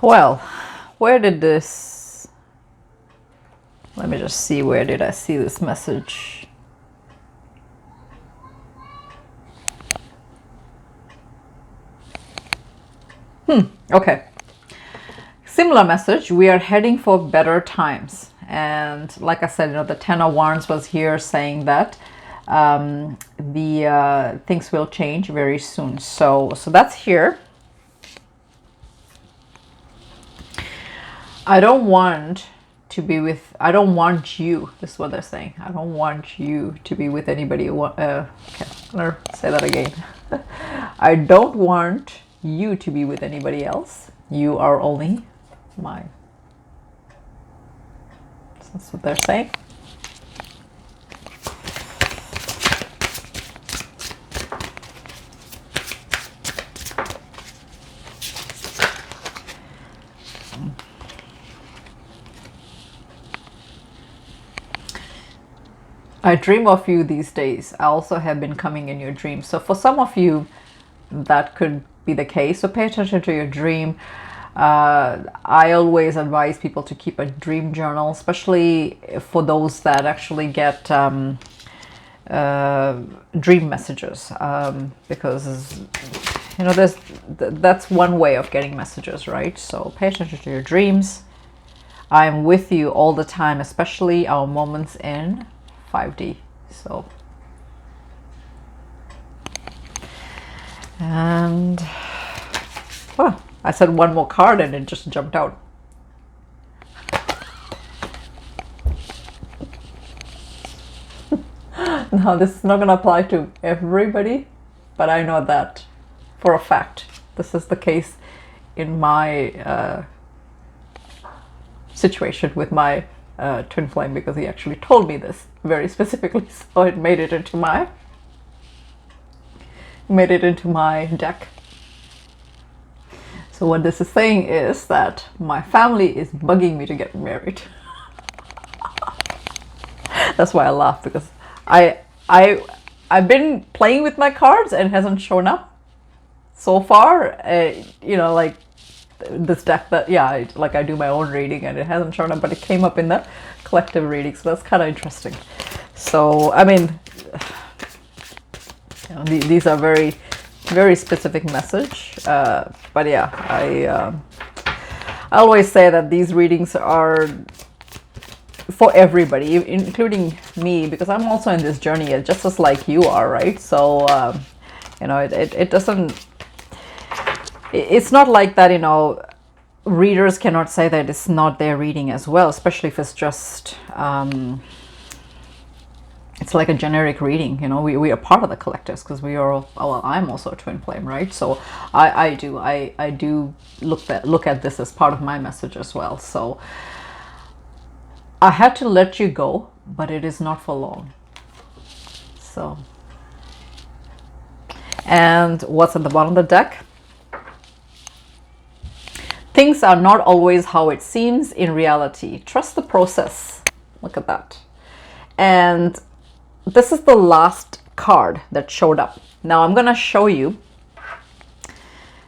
Well, where did this, let me just see, where did I see this message? Okay. Similar message, we are heading for better times. And like I said, you know, the Ten of Wands was here saying that things will change very soon. So that's here. I don't want you, this is what they're saying. I don't want you to be with anybody. Okay, I'll say that again. I don't want you to be with anybody else. You are only mine. So that's what they're saying. I dream of you these days. I also have been coming in your dreams. So for some of you, that could be the case. So pay attention to your dream. I always advise people to keep a dream journal, especially for those that actually get dream messages, because you know that's one way of getting messages, right? So pay attention to your dreams. I'm with you all the time, especially our moments in 5D. So, and well, I said one more card and it just jumped out. Now this is not going to apply to everybody, but I know that for a fact this is the case in my situation with my twin flame, because he actually told me this very specifically, so it made it into my deck. So what this is saying is that my family is bugging me to get married. That's why I laugh, because I've been playing with my cards and it hasn't shown up so far. You know, like this deck that, yeah, like I do my own reading and it hasn't shown up, but it came up in the collective reading, so that's kind of interesting. So I mean, you know, these are very, very specific message, but yeah, I always say that these readings are for everybody, including me, because I'm also in this journey just as like you are, right? So you know, it doesn't, it's not like that, you know, readers cannot say that it's not their reading as well, especially if it's just it's like a generic reading. You know, we are part of the collectives because we are, well, I'm also a twin flame, right? So I do look at this as part of my message as well. So I had to let you go, but it is not for long. So, and what's at the bottom of the deck? Things are not always how it seems in reality. Trust the process. Look at that. And this is the last card that showed up. Now I'm going to show you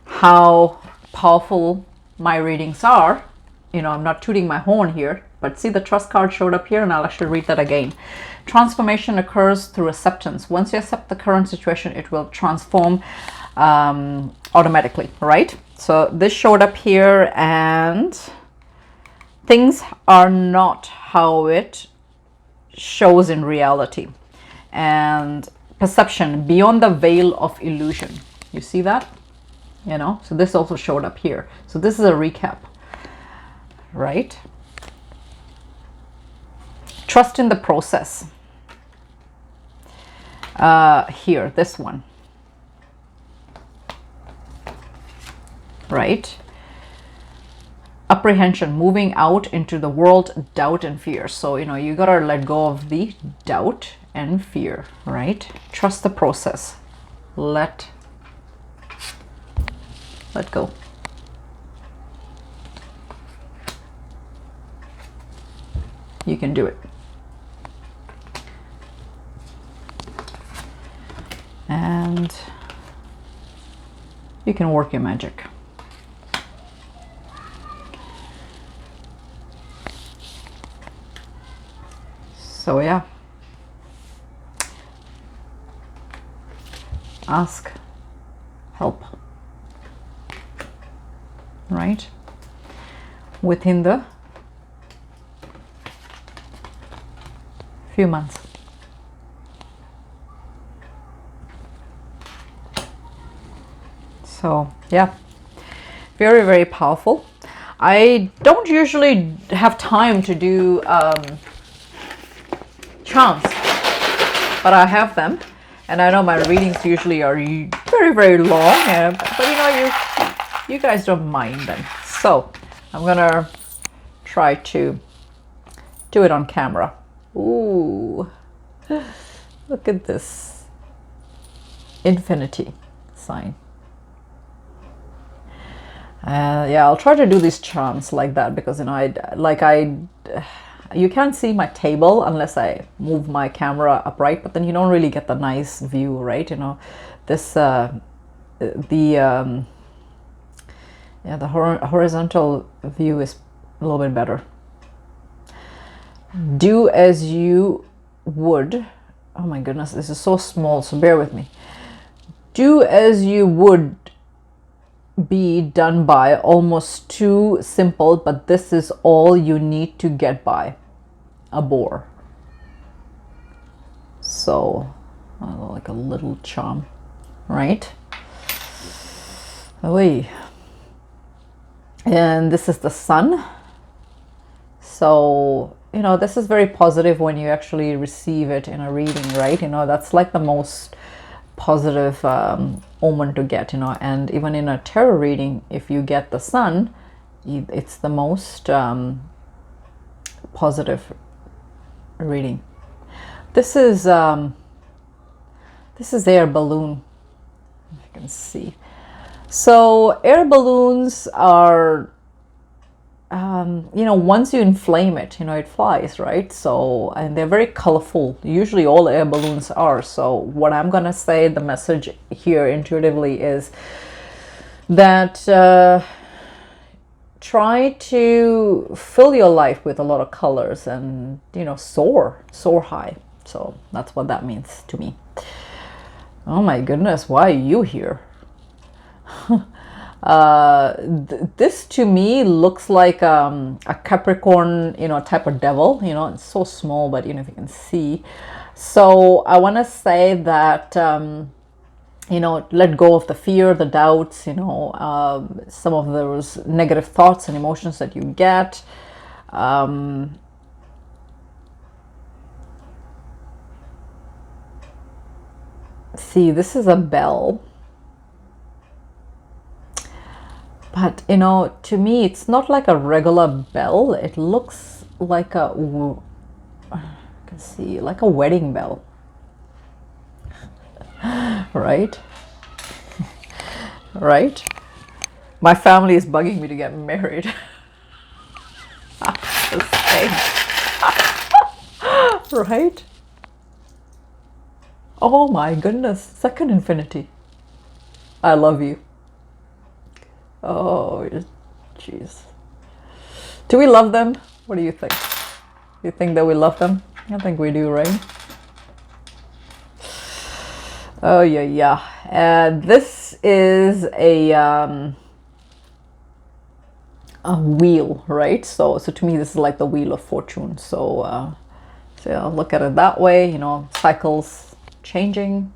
how powerful my readings are. You know, I'm not tooting my horn here, but see the trust card showed up here, and I'll actually read that again. Transformation occurs through acceptance. Once you accept the current situation, it will transform automatically, right? So this showed up here, and things are not how it shows in reality. And perception beyond the veil of illusion. You see that? You know, so this also showed up here. So this is a recap, right? Trust in the process. Here, this one. Right? Apprehension, moving out into the world, doubt and fear. So, you know, you gotta let go of the doubt and fear, right? Trust the process. Let go. You can do it. And you can work your magic. So yeah, ask help, right? Within the few months. So yeah, very, very powerful. I don't usually have time to do charms, but I have them, and I know my readings usually are very, very long, but you know, you guys don't mind them, so I'm gonna try to do it on camera. Ooh, look at this infinity sign. Yeah, I'll try to do these charms like that, because you know, you can't see my table unless I move my camera upright, but then you don't really get the nice view, right? You know, this the horizontal view is a little bit better. Do as you would. Oh my goodness, this is so small, so bear with me. Do as you would be done by, almost too simple, but this is all you need to get by. A bore. So like a little charm, right? Away. And this is the sun. So you know, this is very positive when you actually receive it in a reading, right? You know, that's like the most positive omen to get, you know. And even in a tarot reading, if you get the sun, it's the most positive reading. This is air balloon, if you can see. So air balloons are you know, once you inflame it, you know, it flies, right? So, and they're very colorful. Usually all air balloons are. So what I'm gonna say, the message here intuitively is that try to fill your life with a lot of colors and, you know, soar high. So that's what that means to me. Oh my goodness, why are you here? This to me looks like a Capricorn, you know, type of devil. You know, it's so small, but you know, if you can see. So I want to say that you know, let go of the fear, the doubts, you know, some of those negative thoughts and emotions that you get. See, this is a bell. But, you know, to me, it's not like a regular bell. It looks like a, you can see, like a wedding bell. Right? Right? My family is bugging me to get married. Right? Oh my goodness. Second infinity. I love you. Oh, jeez. Do we love them? What do you think? You think that we love them? I think we do, right? Oh, yeah. This is a wheel, right? So to me, this is like the wheel of fortune. So, so I'll look at it that way, you know, cycles changing.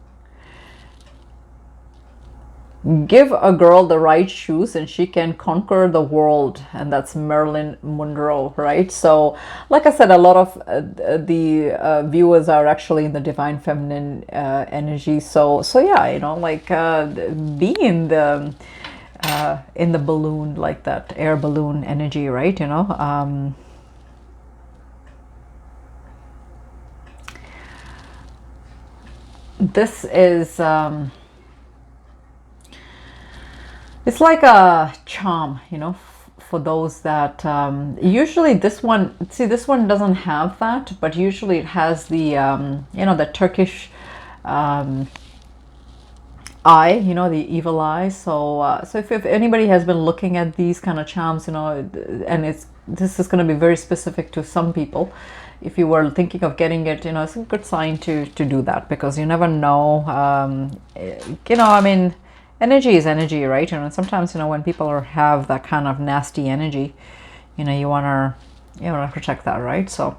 give a girl the right shoes and she can conquer the world, and that's Marilyn Monroe, right? So like I said, a lot of the viewers are actually in the divine feminine energy. So yeah, you know, like be in the balloon, like that air balloon energy, right? You know, this is it's like a charm, you know, for those that usually this one, see, this one doesn't have that, but usually it has the you know, the Turkish eye, you know, the evil eye. So so if anybody has been looking at these kind of charms, you know, and this is going to be very specific to some people. If you were thinking of getting it, you know, it's a good sign to do that, because you never know. You know, I mean, energy is energy, right? And sometimes, you know, when people have that kind of nasty energy, you know, you wanna protect that, right? So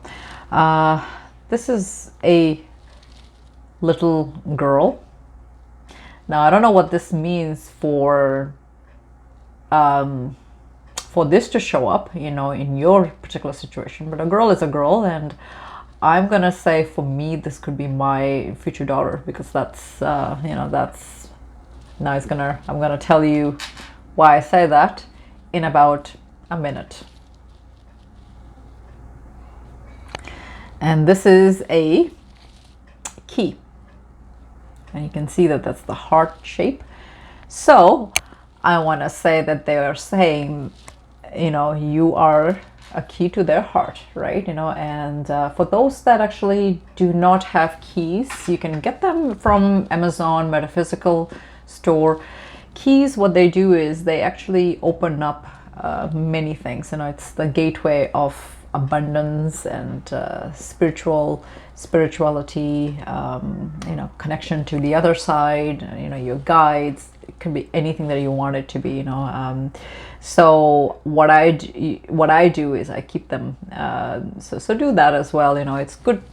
this is a little girl. Now I don't know what this means for this to show up, you know, in your particular situation, but a girl is a girl, and I'm gonna say for me this could be my future daughter, because that's you know, that's, now I'm gonna tell you why I say that in about a minute. And this is a key, and you can see that that's the heart shape. So I want to say that they are saying, you know, you are a key to their heart, right? You know, and for those that actually do not have keys, you can get them from Amazon Metaphysical Store. Keys, what they do is they actually open up many things. You know, it's the gateway of abundance and spirituality, you know, connection to the other side, you know, your guides. It can be anything that you want it to be, you know. So what I do is I keep them. So do that as well. You know, it's good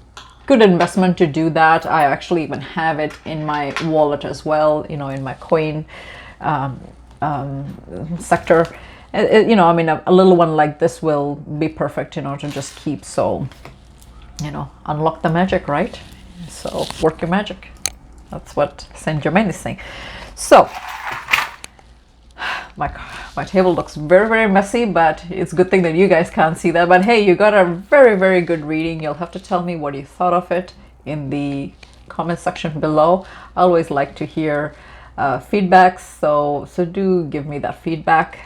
investment to do that. I actually even have it in my wallet as well, you know, in my coin sector. You know, I mean, a little one like this will be perfect, you know, to just keep. So, you know, unlock the magic, right? So work your magic. That's what Saint Germain is saying. So my table looks very, very messy, but it's a good thing that you guys can't see that. But hey, you got a very, very good reading. You'll have to tell me what you thought of it in the comment section below. I always like to hear feedback, so do give me that feedback.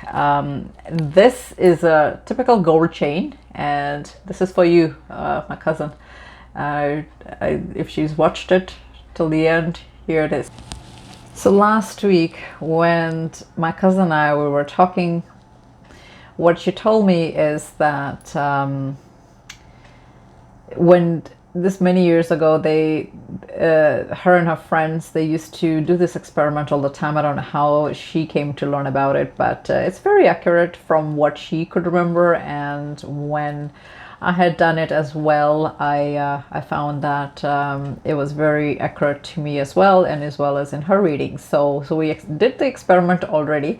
This is a typical gold chain, and this is for you, my cousin. If she's watched it till the end, here it is. So last week when my cousin and I, we were talking, what she told me is that when this many years ago, her and her friends, they used to do this experiment all the time. I don't know how she came to learn about it, but it's very accurate from what she could remember. And when I had done it as well, I found that it was very accurate to me as well, and as well as in her reading. So we did the experiment already,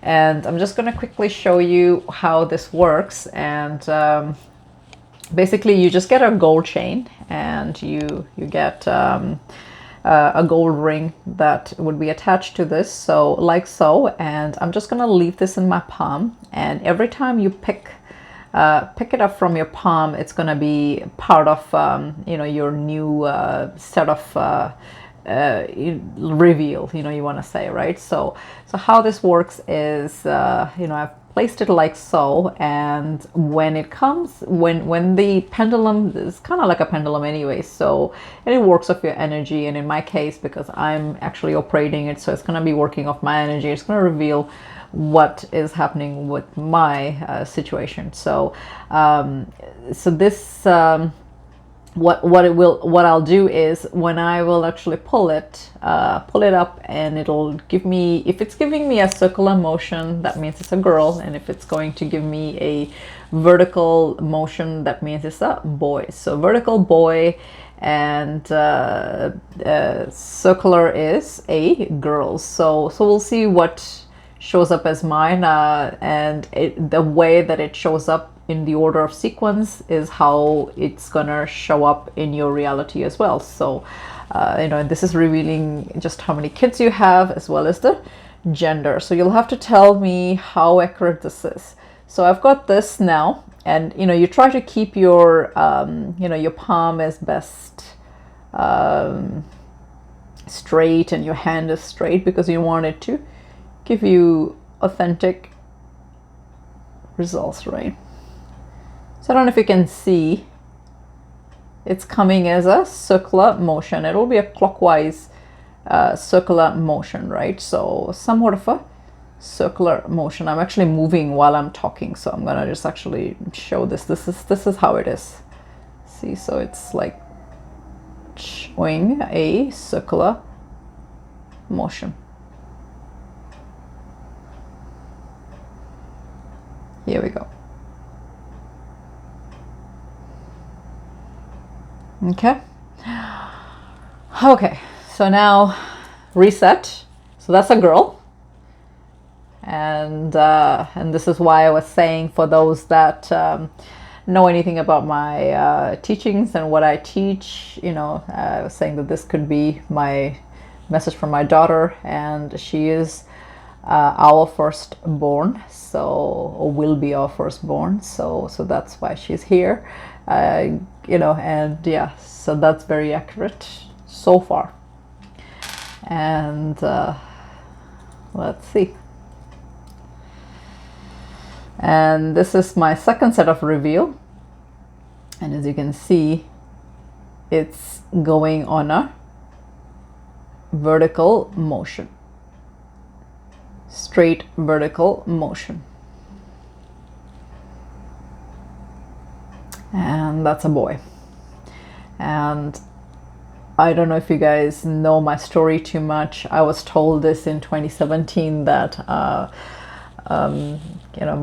and I'm just going to quickly show you how this works. And basically, you just get a gold chain, and you get a gold ring that would be attached to this, so like so. And I'm just going to leave this in my palm, and every time you pick it up from your palm, it's going to be part of you know, your new set of reveal, you know, you want to say, right? So how this works is, you know, I've placed it like so, and when it comes, when the pendulum is kind of like a pendulum anyway, so, and it works off your energy. And in my case, because I'm actually operating it, so it's going to be working off my energy, it's going to reveal what is happening with my situation. So so this what I'll do is, when I will actually pull it up, and it'll give me, if it's giving me a circular motion, that means it's a girl, and if it's going to give me a vertical motion, that means it's a boy. So vertical boy, and circular is a girl. So we'll see what shows up as mine, and the way that it shows up in the order of sequence is how it's gonna show up in your reality as well. So you know, this is revealing just how many kids you have as well as the gender. So you'll have to tell me how accurate this is. So I've got this now, and you know, you try to keep your you know, your palm as best straight, and your hand is straight, because you want it to give you authentic results, right? So I don't know if you can see, it's coming as a circular motion. It will be a clockwise circular motion, right? So somewhat of a circular motion. I'm actually moving while I'm talking, so I'm gonna just actually show this. This is how it is. See, so it's like showing a circular motion. Here we go. Okay. Okay, so now reset. So that's a girl. And this is why I was saying, for those that know anything about my teachings and what I teach, you know, I was saying that this could be my message from my daughter, and she is our firstborn, so, or will be our firstborn, so that's why she's here, you know, and yeah, so that's very accurate so far. And let's see. And this is my second set of reveal, and as you can see, it's going on a vertical motion, straight vertical motion, and that's a boy. And I don't know if you guys know my story too much. I was told this in 2017 that you know,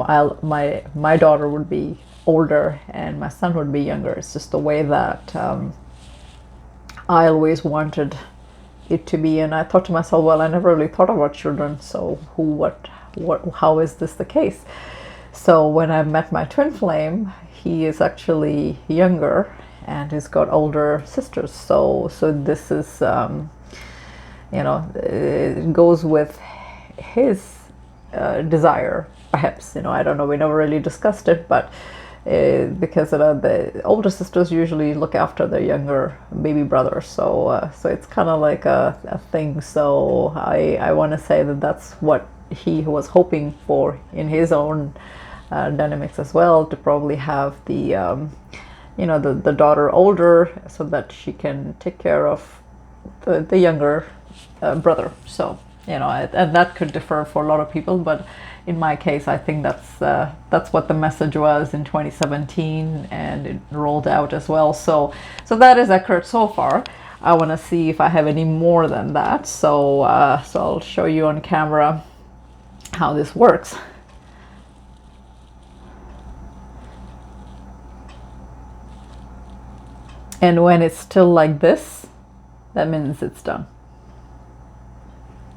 my daughter would be older and my son would be younger. It's just the way that I always wanted it to be, and I thought to myself, well, I never really thought about children, so how is this the case? So when I met my twin flame, he is actually younger and he's got older sisters, so this is you know, it goes with his desire, perhaps, you know, I don't know, we never really discussed it, but because the older sisters usually look after their younger baby brothers, so it's kind of like a thing. So I want to say that that's what he was hoping for in his own dynamics as well, to probably have the you know, the daughter older, so that she can take care of the younger brother. So, you know, and that could differ for a lot of people, but in my case, I think that's what the message was in 2017, and it rolled out as well. So that is accurate so far. I want to see if I have any more than that. So I'll show you on camera how this works. And when it's still like this, that means it's done.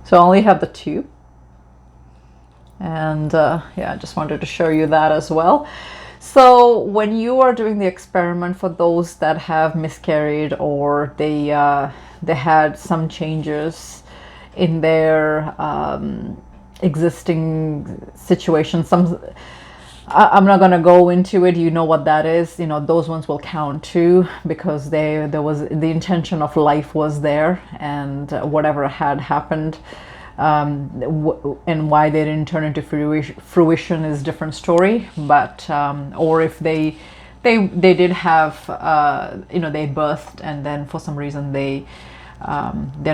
So I only have the two. And yeah, I just wanted to show you that as well. So when you are doing the experiment, for those that have miscarried, or they had some changes in their existing situation, I'm not going to go into it, you know what that is, you know, those ones will count too, because there was the intention of life was there, and whatever had happened, and why they didn't turn into fruition is a different story. But or if they did have you know, they birthed and then for some reason they're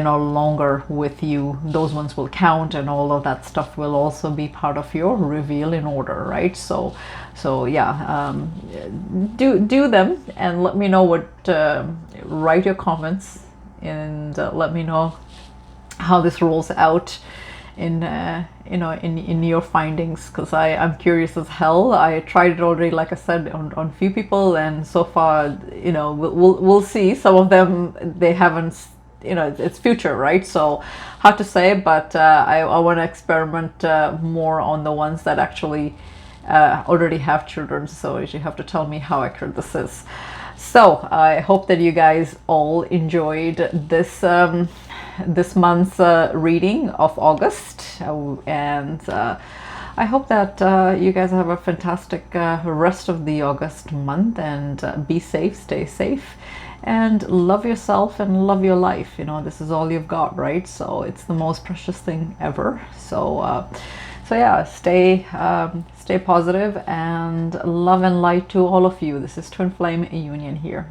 no longer with you, those ones will count, and all of that stuff will also be part of your reveal in order, right? So yeah, do them and let me know what, write your comments, and let me know how this rolls out. you know, in your findings, because I'm curious as hell. I tried it already, like I said, on few people, and so far, you know, we'll see. Some of them, they haven't, you know, it's future, right? So hard to say, but I want to experiment more on the ones that actually already have children. So you have to tell me how accurate this is. So I hope that you guys all enjoyed this this month's reading of August, and I hope that you guys have a fantastic rest of the August month, and be safe, stay safe, and love yourself and love your life. You know, this is all you've got, right? So it's the most precious thing ever. So so yeah, stay positive, and love and light to all of you. This is Twin Flame Union here.